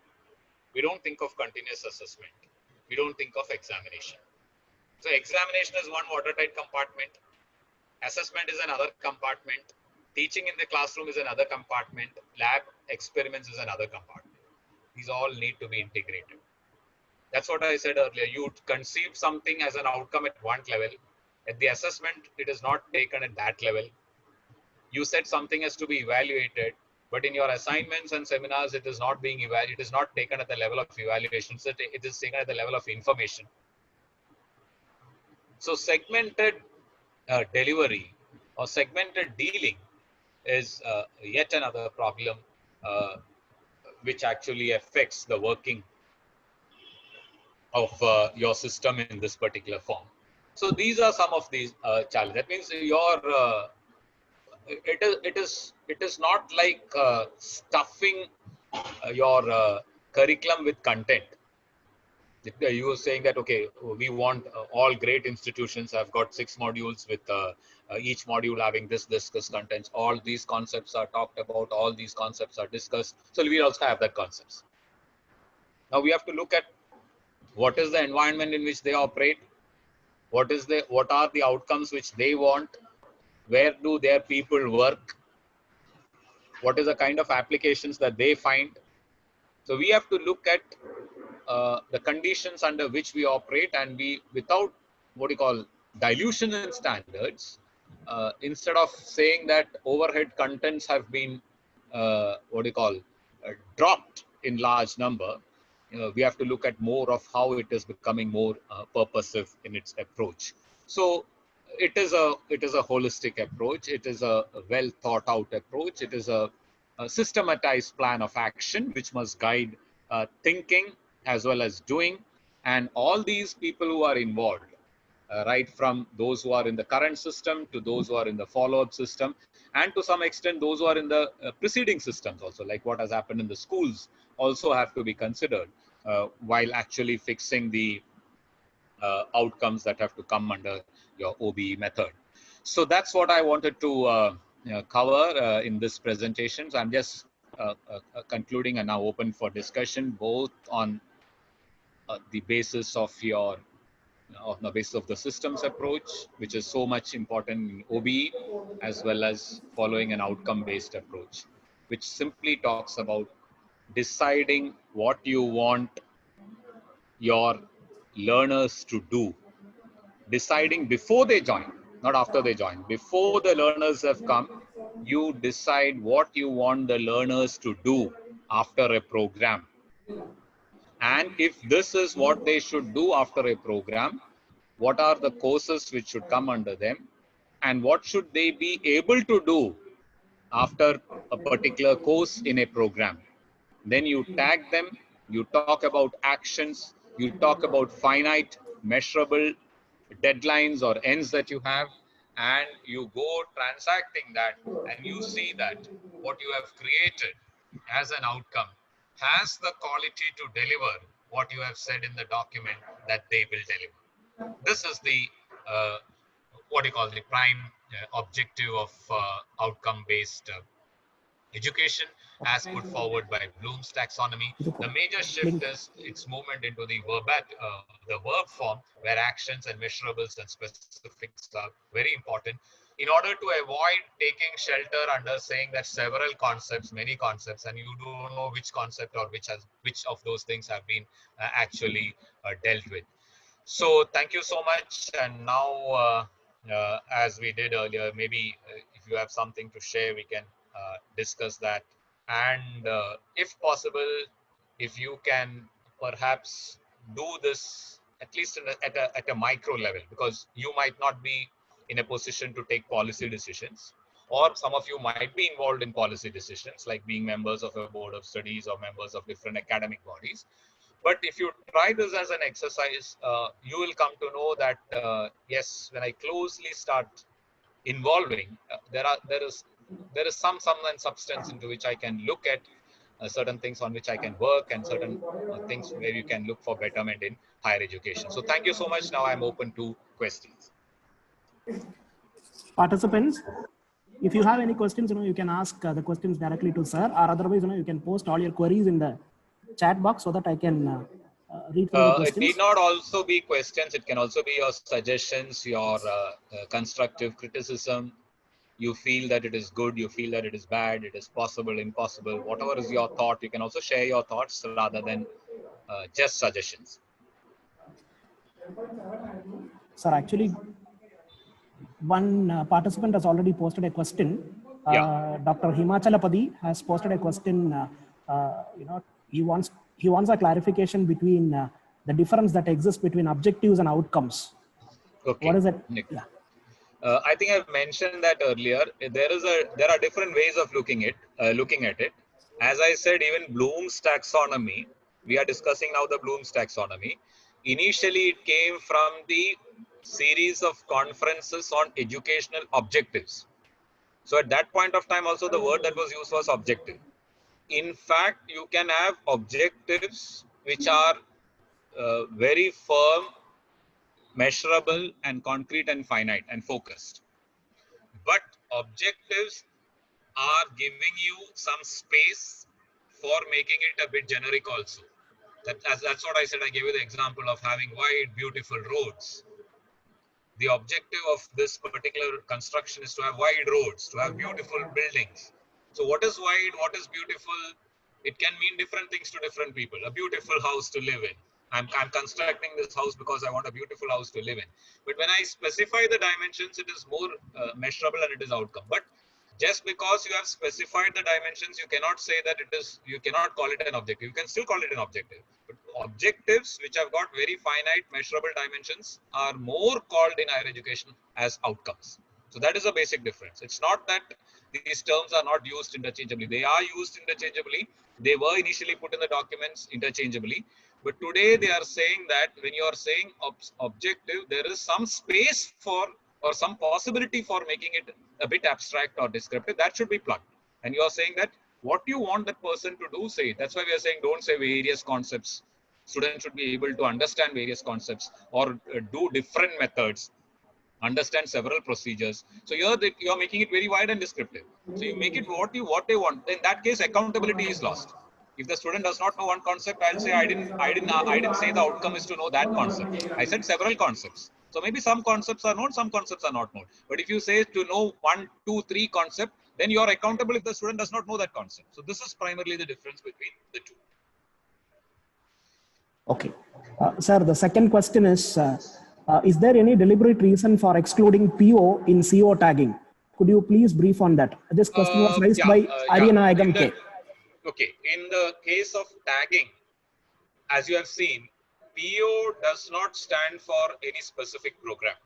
We don't think of continuous assessment. We don't think of examination. So examination is one watertight compartment. Assessment is another compartment. Teaching in the classroom is another compartment. Lab experiments is another compartment. These all need to be integrated. That's what I said earlier. You conceive something as an outcome at one level. At the assessment, it is not taken at that level. You said something has to be evaluated, but in your assignments and seminars, it is not being evaluated. It is not taken at the level of evaluation. So it is taken at the level of information. So segmented delivery or segmented dealing is yet another problem which actually affects the working of your system in this particular form. So these are some of these challenges. That means your it is not like stuffing your curriculum with content. You were saying that, okay, we want all great institutions have got 6 modules with each module having this contents. All these concepts are talked about. All these concepts are discussed. So we also have that concepts. Now we have to look at what is the environment in which they operate. What are the outcomes which they want? Where do their people work? What is the kind of applications that they find? So we have to look at the conditions under which we operate, and we, without what you call dilution in standards, instead of saying that overhead contents have been dropped in large number, we have to look at more of how it is becoming more purposive in its approach. So it is a holistic approach. It is a well thought out approach. It is a systematized plan of action which must guide thinking as well as doing. And all these people who are involved, right from those who are in the current system to those who are in the follow-up system, and to some extent those who are in the preceding systems also, like what has happened in the schools, also have to be considered while actually fixing the outcomes that have to come under your OBE method. So that's what I wanted to cover in this presentation. So I'm just concluding and now open for discussion, both on the basis of your on the basis of the systems approach, which is so much important in OBE, as well as following an outcome-based approach, which simply talks about deciding what you want your learners to do, deciding before they join, not after they join. Before the learners have come, you decide what you want the learners to do after a program. And if this is what they should do after a program, what are the courses which should come under them, and what should they be able to do after a particular course in a program. Then you tag them, you talk about actions, you talk about finite, measurable deadlines or ends that you have, and you go transacting that, and you see that what you have created as an outcome has the quality to deliver what you have said in the document that they will deliver. This is the what you call the prime objective of outcome-based education as put forward by Bloom's taxonomy. The major shift is its movement into the the verb form, where actions and measurables and specifics are very important, in order to avoid taking shelter under saying that several concepts, many concepts, and you don't know which concept or which of those things have been actually dealt with. So thank you so much. And now, as we did earlier, maybe if you have something to share, we can discuss that. And if possible, if you can perhaps do this at least at a micro level, because you might not be in a position to take policy decisions, or some of you might be involved in policy decisions, like being members of a board of studies or members of different academic bodies. But if you try this as an exercise, you will come to know that yes, when I closely start involving, there is some and substance into which I can look at certain things on which I can work, and certain things where you can look for betterment in higher education. So thank you so much. Now I'm open to questions. Participants, if you have any questions, you can ask the questions directly to sir, or otherwise, you can post all your queries in the chat box so that I can read through the questions. It need not also be questions. It can also be your suggestions, your constructive criticism. You feel that it is good, you feel that it is bad, it is possible, impossible, whatever is your thought, you can also share your thoughts rather than just suggestions. Sir, actually, one participant has already posted a question. Dr. Himachalapadi has posted a question. He wants a clarification between the difference that exists between objectives and outcomes. Okay. What is it? Yeah. I think I've mentioned that earlier. There are different ways of looking at it. As I said, even Bloom's taxonomy, we are discussing now the Bloom's taxonomy. Initially, it came from the series of conferences on educational objectives. So at that point of time, also the word that was used was objective. In fact, you can have objectives which are very firm, measurable, and concrete and finite and focused. But objectives are giving you some space for making it a bit generic also. That's what I said. I gave you the example of having wide, beautiful roads. The objective of this particular construction is to have wide roads, to have beautiful buildings. So what is wide, what is beautiful? It can mean different things to different people. A beautiful house to live in. I'm constructing this house because I want a beautiful house to live in. But when I specify the dimensions, it is more measurable and it is outcome. But just because you have specified the dimensions, you cannot say that you cannot call it an objective. You can still call it an objective. But objectives which have got very finite measurable dimensions are more called in higher education as outcomes. So that is a basic difference. It's not that these terms are not used interchangeably. They are used interchangeably. They were initially put in the documents interchangeably. But today they are saying that when you are saying objective, there is some space for or some possibility for making it a bit abstract or descriptive. That should be plugged. And you are saying that what you want that person to do, say it. That's why we are saying don't say various concepts. Students should be able to understand various concepts or do different methods, understand several procedures. So here you are making it very wide and descriptive. So you make it what they want. In that case, accountability is lost. If the student does not know one concept, I'll say I didn't say the outcome is to know that concept. I said several concepts. So maybe some concepts are known, some concepts are not known. But if you say to know 1, 2, 3 concept, then you are accountable if the student does not know that concept. So this is primarily the difference between the two. Okay. Sir, the second question is there any deliberate reason for excluding PO in CO tagging? Could you please brief on that? This question was raised by Ariana Agamke. Okay. In the case of tagging, as you have seen, PO does not stand for any specific program.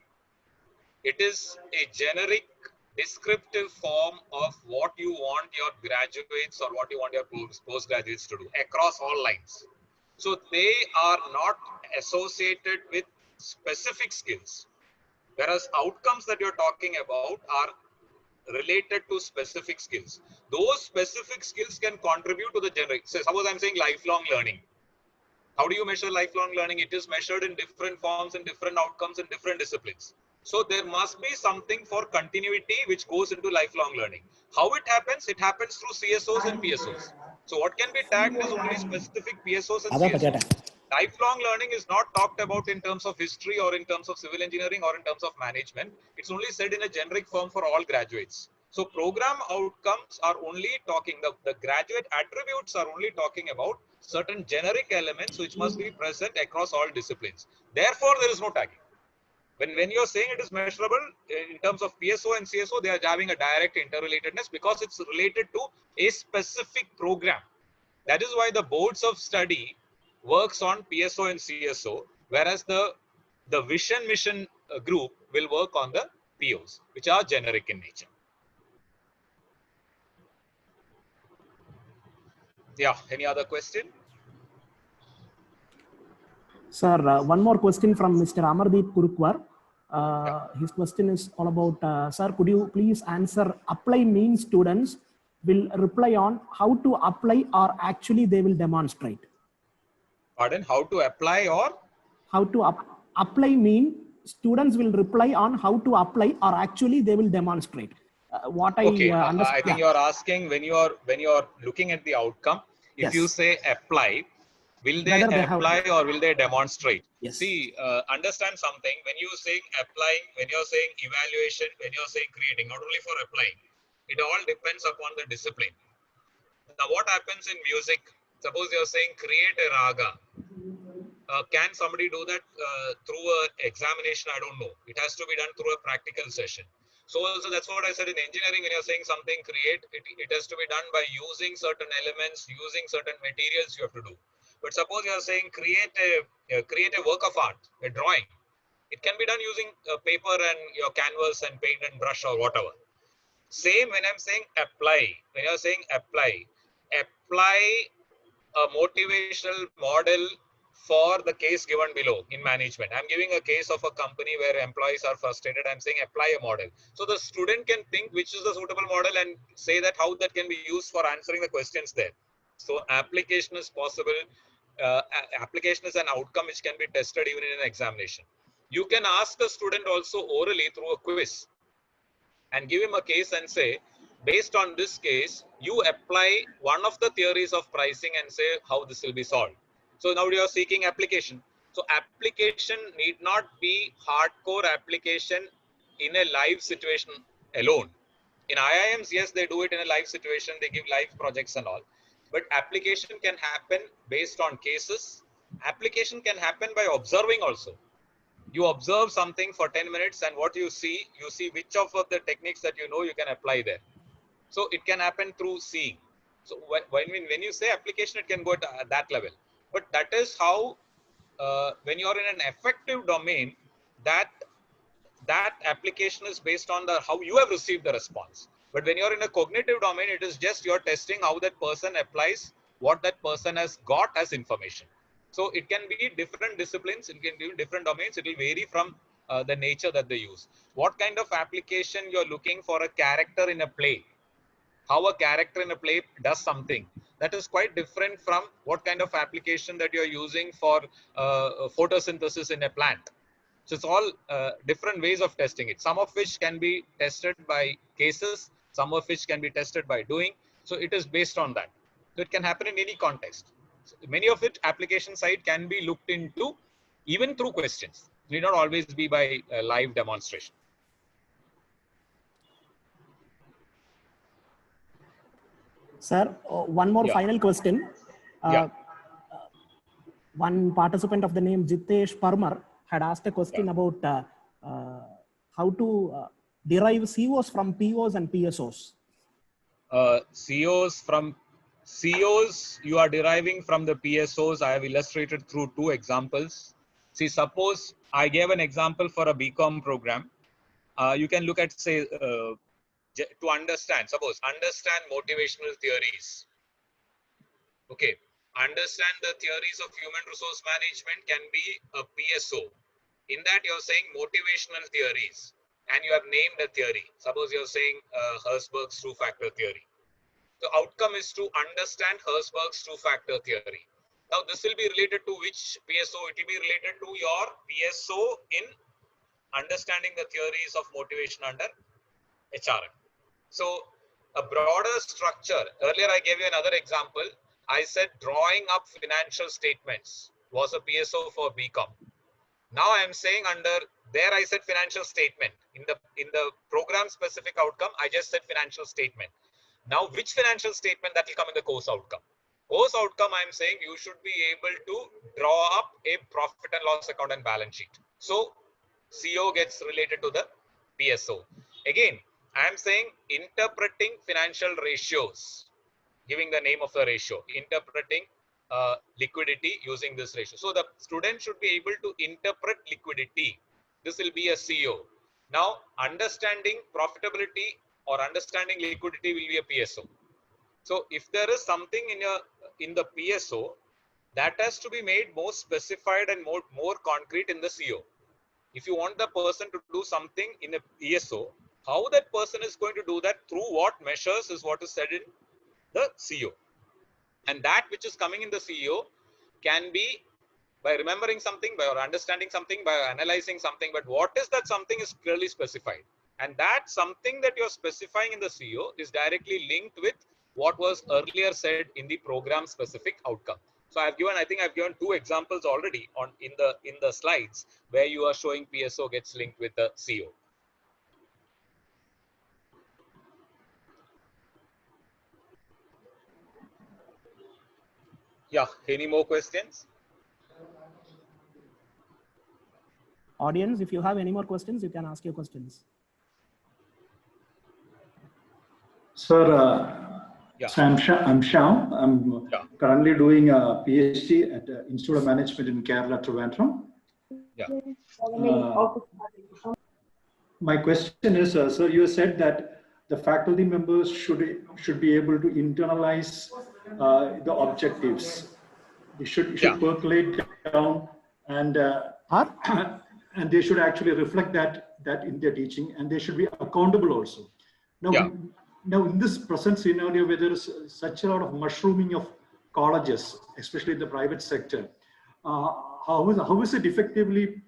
It is a generic descriptive form of what you want your graduates or what you want your postgraduates to do across all lines. So they are not associated with specific skills, whereas outcomes that you're talking about are related to specific skills. Those specific skills can contribute to the generic. So suppose I'm saying lifelong learning. How do you measure lifelong learning? It is measured in different forms and different outcomes in different disciplines. So there must be something for continuity which goes into lifelong learning. How it happens? It happens through CSOs and PSOs. So what can be tagged is only specific PSOs and CSOs. Lifelong learning is not talked about in terms of history or in terms of civil engineering or in terms of management. It's only said in a generic form for all graduates. So program outcomes are only talking, the graduate attributes are only talking about certain generic elements which must be present across all disciplines. Therefore, there is no tagging. When you're saying it is measurable in terms of PSO and CSO, they are having a direct interrelatedness because it's related to a specific program. That is why the boards of study works on PSO and CSO, whereas the vision mission group will work on the POs, which are generic in nature. Yeah, any other question? Sir, one more question from Mr. Amardeep Kurukwar. His question is all about, sir, could you please answer apply means students will reply on how to apply or actually they will demonstrate? Pardon, how to apply or? How to apply mean students will reply on how to apply or actually they will demonstrate. Okay, I think you are asking when you are looking at the outcome, if you say apply, will they apply or will they demonstrate? Yes. See, understand something. When you say applying, when you're saying evaluation, when you're saying creating, not only for applying, it all depends upon the discipline. Now, what happens in music? Suppose you're saying create a raga. Can somebody do that through an examination? I don't know. It has to be done through a practical session. So also that's what I said in engineering, when you're saying something create, it has to be done by using certain elements, using certain materials you have to do. But suppose you're saying create a work of art, a drawing. It can be done using paper and your canvas and paint and brush or whatever. Same when I'm saying apply. When you're saying apply a motivational model for the case given below in management. I'm giving a case of a company where employees are frustrated. I'm saying apply a model. So the student can think which is the suitable model and say that how that can be used for answering the questions there. So application is possible. Application is an outcome which can be tested even in an examination. You can ask the student also orally through a quiz and give him a case and say, based on this case, you apply one of the theories of pricing and say how this will be solved. So now you are seeking application. So application need not be hardcore application in a live situation alone. In IIMs, yes, they do it in a live situation. They give live projects and all. But application can happen based on cases. Application can happen by observing also. You observe something for 10 minutes and what you see which of the techniques that you know you can apply there. So it can happen through seeing. So when you say application, it can go at that level. But that is how, when you're in an effective domain, that application is based on the how you have received the response. But when you're in a cognitive domain, it is just you're testing how that person applies what that person has got as information. So it can be different disciplines, it can be different domains, it will vary from the nature that they use. What kind of application you're looking for a character in a play, how a character in a play does something, that is quite different from what kind of application that you're using for photosynthesis in a plant. So it's all different ways of testing it, some of which can be tested by cases, some of which can be tested by doing. So it is based on that. So it can happen in any context. So many of it application side can be looked into even through questions. It need not always be by live demonstration. Sir, one more Yeah. final question. Yeah. One participant of the name Jitesh Parmar had asked a question about how to derive COs from POs and PSOs. COs you are deriving from the PSOs. I have illustrated through two examples. See, suppose I gave an example for a BCom program. You can look at, say, to understand, suppose understand motivational theories. Okay, understand the theories of human resource management can be a PSO. In that you're saying motivational theories and you have named a theory. Suppose you're saying Herzberg's two-factor theory. The outcome is to understand Herzberg's two-factor theory. Now, this will be related to which PSO? It will be related to your PSO in understanding the theories of motivation under HRM. So, a broader structure. Earlier, I gave you another example. I said drawing up financial statements was a PSO for BCom. Now, I am saying under there, I said financial statement. In the program specific outcome, I just said financial statement. Now, which financial statement that will come in the course outcome? Course outcome, I'm saying you should be able to draw up a profit and loss account and balance sheet. So, CO gets related to the PSO. Again, I'm saying interpreting financial ratios, giving the name of the ratio, interpreting liquidity using this ratio. So, the student should be able to interpret liquidity. This will be a CO. Now, understanding profitability or understanding liquidity will be a PSO. So if there is something in the PSO, that has to be made more specified and more concrete in the CO. If you want the person to do something in a PSO, how that person is going to do that, through what measures, is what is said in the CO. And that which is coming in the CO can be by remembering something, by or understanding something, by analyzing something, but what is that something is clearly specified. And that something that you're specifying in the CO is directly linked with what was earlier said in the program specific outcome. So I think I've given two examples already in the slides where you are showing PSO gets linked with the CO. Yeah, any more questions? Audience, if you have any more questions, you can ask your questions. Sir, Yeah. so I'm Shyam. I'm currently doing a PhD at the Institute of Management in Kerala, Trivandrum. Yeah. My question is, sir, you said that the faculty members should be able to internalize the objectives. They should percolate down and and they should actually reflect that in their teaching, and they should be accountable also. Now, now in this present scenario where there is such a lot of mushrooming of colleges, especially in the private sector, how is it effectively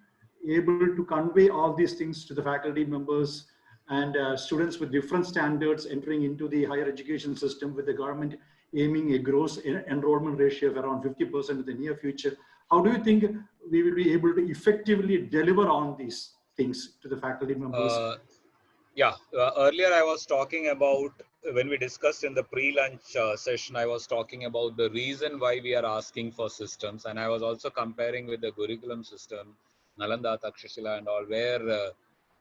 able to convey all these things to the faculty members and students with different standards entering into the higher education system, with the government aiming a gross enrollment ratio of around 50% in the near future? How do you think we will be able to effectively deliver on these things to the faculty members? Earlier I was talking about, when we discussed in the pre-lunch session, I was talking about the reason why we are asking for systems, and I was also comparing with the curriculum system, Nalanda, Takshashila and all, where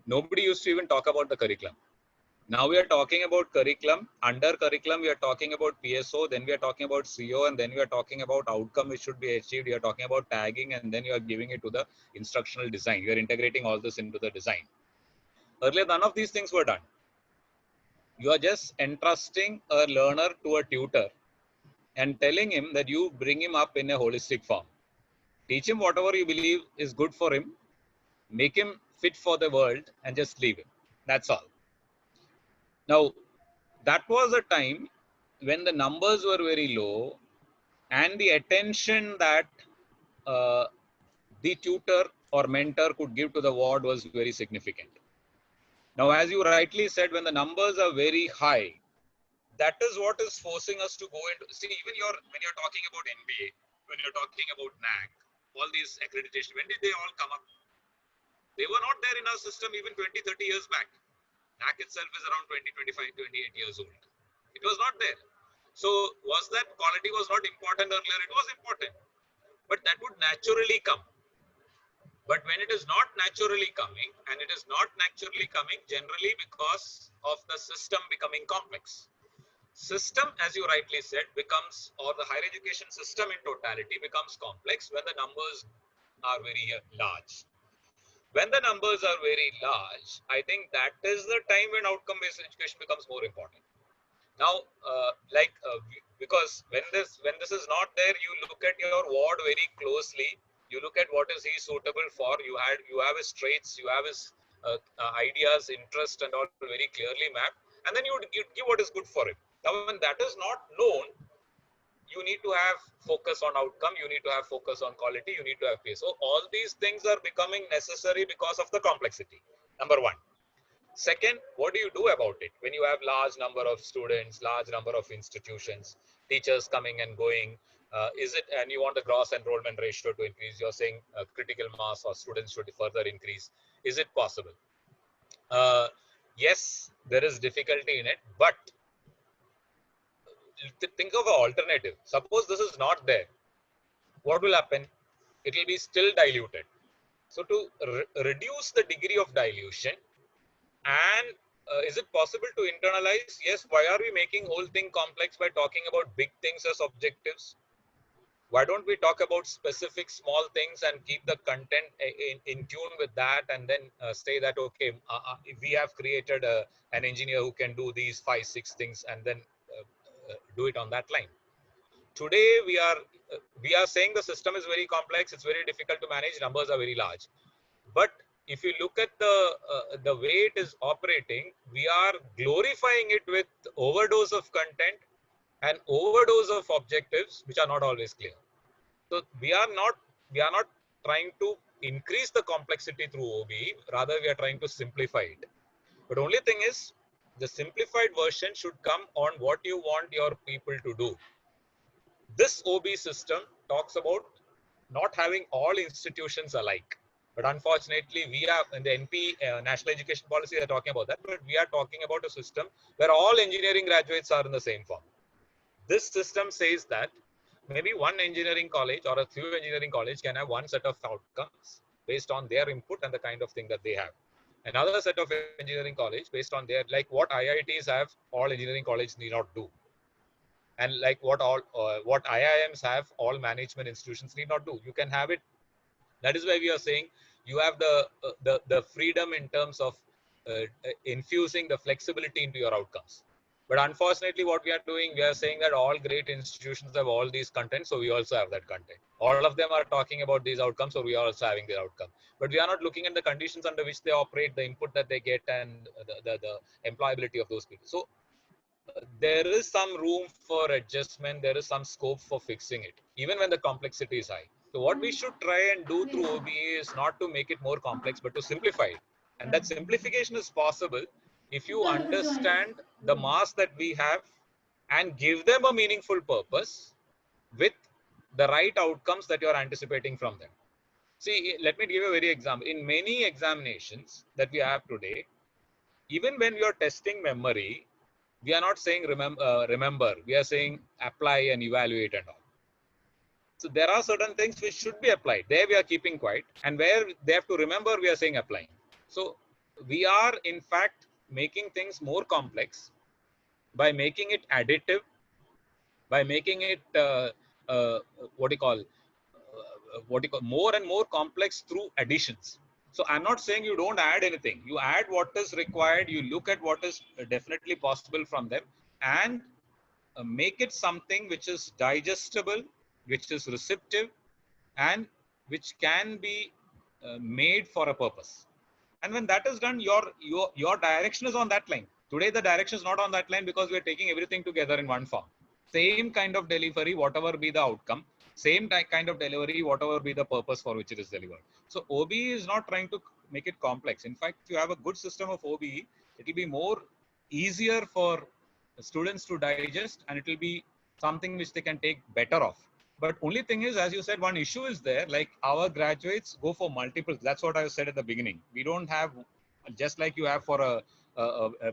nobody used to even talk about the curriculum. Now we are talking about curriculum. Under curriculum, we are talking about PSO, then we are talking about CO, and then we are talking about outcome which should be achieved. You are talking about tagging, and then you are giving it to the instructional design. You are integrating all this into the design. Earlier, none of these things were done. You are just entrusting a learner to a tutor and telling him that you bring him up in a holistic form. Teach him whatever you believe is good for him, make him fit for the world, and just leave him. That's all. Now, that was a time when the numbers were very low and the attention that the tutor or mentor could give to the ward was very significant. Now, as you rightly said, when the numbers are very high, that is what is forcing us to go into, see, even when you're talking about NBA, when you're talking about NAC, all these accreditation, when did they all come up? They were not there in our system even 20, 30 years back. NAC itself is around 20, 25, 28 years old. It was not there. So was that quality was not important earlier? It was important, but that would naturally come. But when it is not naturally coming, and it is not naturally coming generally because of the system becoming complex. System, as you rightly said, becomes, or the higher education system in totality becomes complex when the numbers are very large. When the numbers are very large, I think that is the time when outcome-based education becomes more important. Now, because when this is not there, you look at your ward very closely. You look at what is he suitable for. You have his traits, you have his ideas, interest, and all very clearly mapped, and then you give what is good for him. Now, when that is not known, you need to have focus on outcome. You need to have focus on quality. You need to have pace. So all these things are becoming necessary because of the complexity. Number one. Second, what do you do about it when you have large number of students, large number of institutions, teachers coming and going? And you want the gross enrollment ratio to increase? You're saying critical mass or students should further increase. Is it possible? Yes, there is difficulty in it, but think of an alternative. Suppose this is not there. What will happen? It will be still diluted. So to reduce the degree of dilution, and is it possible to internalize? Yes. Why are we making whole thing complex by talking about big things as objectives? Why don't we talk about specific small things and keep the content in tune with that, and then say that, okay, if we have created an engineer who can do these 5, 6 things, and then do it on that line. Today, we are saying the system is very complex. It's very difficult to manage. Numbers are very large. But if you look at the way it is operating, we are glorifying it with overdose of content and overdose of objectives, which are not always clear. So we are not trying to increase the complexity through OBE. Rather, we are trying to simplify it. But only thing is, the simplified version should come on what you want your people to do. This OBE system talks about not having all institutions alike. But unfortunately, we are in the NP, National Education Policy, they are talking about that. But we are talking about a system where all engineering graduates are in the same form. This system says that maybe one engineering college or a few engineering college can have one set of outcomes based on their input and the kind of thing that they have. Another set of engineering college based on their, like what IITs have, all engineering colleges need not do. And like what IIMs have, all management institutions need not do. You can have it. That is why we are saying you have the freedom in terms of infusing the flexibility into your outcomes. But unfortunately, what we are doing, we are saying that all great institutions have all these content, so we also have that content. All of them are talking about these outcomes, so we are also having their outcome. But we are not looking at the conditions under which they operate, the input that they get, and the employability of those people. So there is some room for adjustment. There is some scope for fixing it, even when the complexity is high. So what we should try and do through OBE is not to make it more complex, but to simplify it. And that simplification is possible if you understand the mass that we have and give them a meaningful purpose with the right outcomes that you're anticipating from them. See, let me give you a very example. In many examinations that we have today, even when you're testing memory, we are not saying remember, we are saying apply and evaluate and all. So there are certain things which should be applied. There we are keeping quiet, and where they have to remember, we are saying applying. So we are in fact making things more complex, by making it additive, by making it more and more complex through additions. So I'm not saying you don't add anything. You add what is required. You look at what is definitely possible from them, and make it something which is digestible, which is receptive, and which can be made for a purpose. And when that is done, your direction is on that line. Today, the direction is not on that line because we are taking everything together in one form. Same kind of delivery, whatever be the outcome. Same kind of delivery, whatever be the purpose for which it is delivered. So OBE is not trying to make it complex. In fact, if you have a good system of OBE, it will be more easier for students to digest, and it will be something which they can take better of. But only thing is, as you said, one issue is there, like our graduates go for multiple. That's what I said at the beginning. We don't have, just like you have for a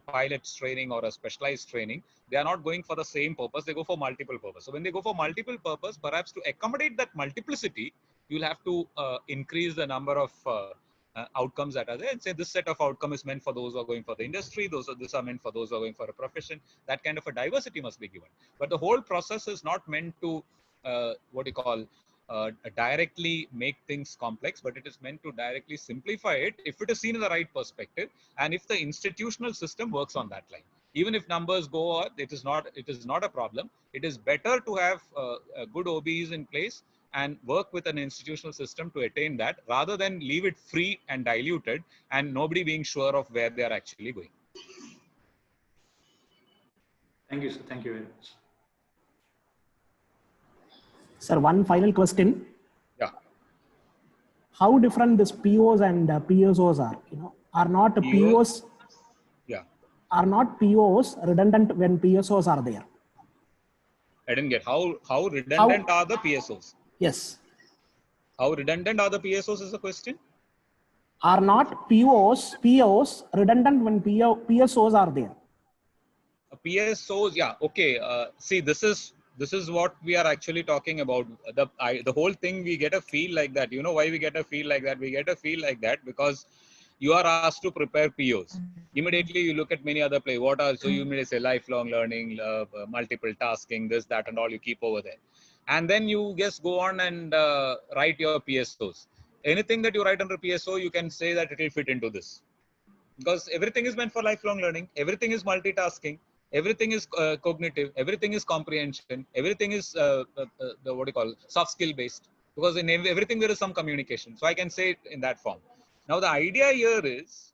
pilot's training or a specialized training, they are not going for the same purpose. They go for multiple purpose. So when they go for multiple purpose, perhaps to accommodate that multiplicity, you'll have to increase the number of outcomes that are there, and say this set of outcome is meant for those who are going for the industry. These are meant for those who are going for a profession. That kind of a diversity must be given. But the whole process is not meant to directly make things complex, but it is meant to directly simplify it if it is seen in the right perspective, and if the institutional system works on that line. Even if numbers go on, it is not a problem. It is better to have good OBEs in place and work with an institutional system to attain that, rather than leave it free and diluted and nobody being sure of where they are actually going. Thank you, sir. Thank you very much. Sir, one final question. Yeah. How different this POs and PSOs are? Are not POs? Yeah. Are not POs redundant when PSOs are there? I didn't get how redundant are the PSOs? Yes. How redundant are the PSOs is the question? Are not POs redundant when PSOs are there? PSOs, yeah, okay. See, this is what we are actually talking about. The whole thing, we get a feel like that. You know why we get a feel like that? We get a feel like that because you are asked to prepare POs. Immediately you look at many other play. So you may say lifelong learning, multiple tasking, this, that, and all you keep over there. And then you just go on and write your PSOs. Anything that you write under PSO, you can say that it will fit into this. Because everything is meant for lifelong learning. Everything is multitasking. Everything is cognitive. Everything is comprehension. Everything is soft skill based. Because in everything there is some communication. So I can say it in that form. Now the idea here is,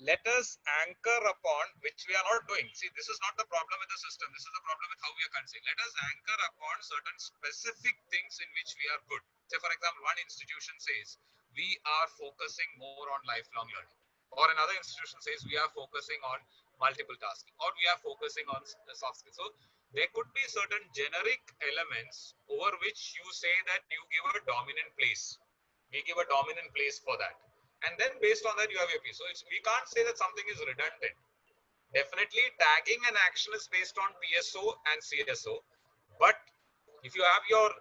let us anchor upon, which we are not doing. See, this is not the problem with the system. This is the problem with how we are considering. Let us anchor upon certain specific things in which we are good. Say, for example, one institution says, we are focusing more on lifelong learning. Or another institution says, we are focusing on multiple tasking. Or we are focusing on the soft skills. So there could be certain generic elements over which you say that you give a dominant place. We give a dominant place for that. And then based on that, you have your piece. So we can't say that something is redundant. Definitely tagging an action is based on PSO and CSO. But if you have your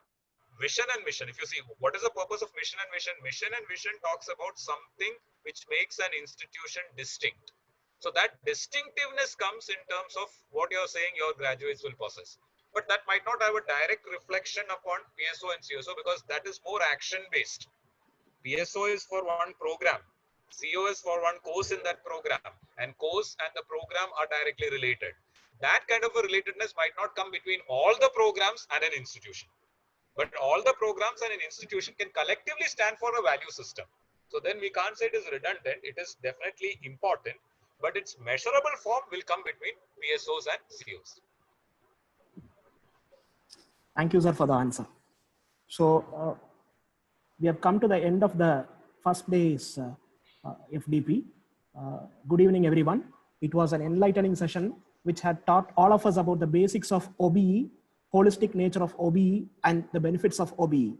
vision and mission, if you see what is the purpose of mission and vision talks about something which makes an institution distinct. So that distinctiveness comes in terms of what you're saying your graduates will possess. But that might not have a direct reflection upon PSO and CSO because that is more action based. PSO is for one program, CO is for one course in that program, and course and the program are directly related. That kind of a relatedness might not come between all the programs and an institution. But all the programs and an institution can collectively stand for a value system. So then we can't say it is redundant, it is definitely important, but its measurable form will come between PSOs and COs. Thank you, sir, for the answer. So, we have come to the end of the first day's FDP. Good evening, everyone. It was an enlightening session which had taught all of us about the basics of OBE, holistic nature of OBE, and the benefits of OBE.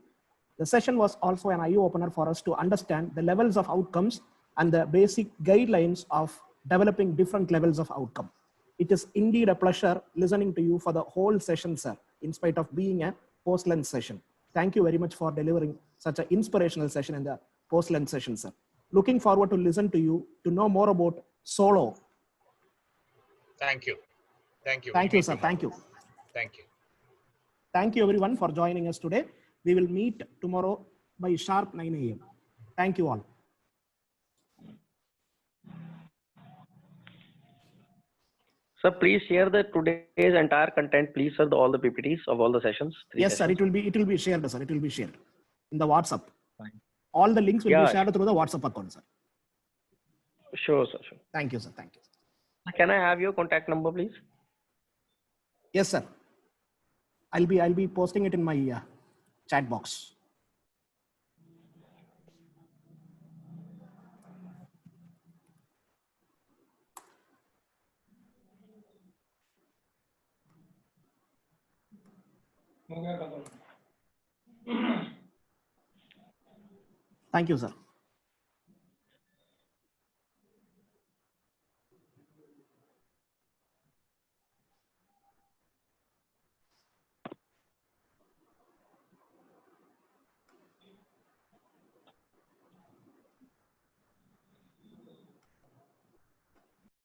The session was also an eye-opener for us to understand the levels of outcomes and the basic guidelines of developing different levels of outcome. It is indeed a pleasure listening to you for the whole session, sir, in spite of being a post-lunch session. Thank you very much for delivering such an inspirational session in the post-lunch session, sir. Looking forward to listen to you to know more about Solo Thank you. Thank you. Thank We'll you, meet sir. Thank you. tomorrow. Thank you. Thank you, everyone, for joining us today. We will meet tomorrow by sharp 9 a.m. Thank you all. Sir, please share the today's entire content, please, sir, all the PPTs of all the sessions. Yes, sir. Sessions. It will be shared, sir. It will be shared in the WhatsApp. Fine. All the links will be Yeah, shared through the WhatsApp account, sir. Sure, sir. Sure. Thank you, sir. Thank you. Can I have your contact number, please? Yes, sir. I'll be posting it in my chat box. Thank you, sir.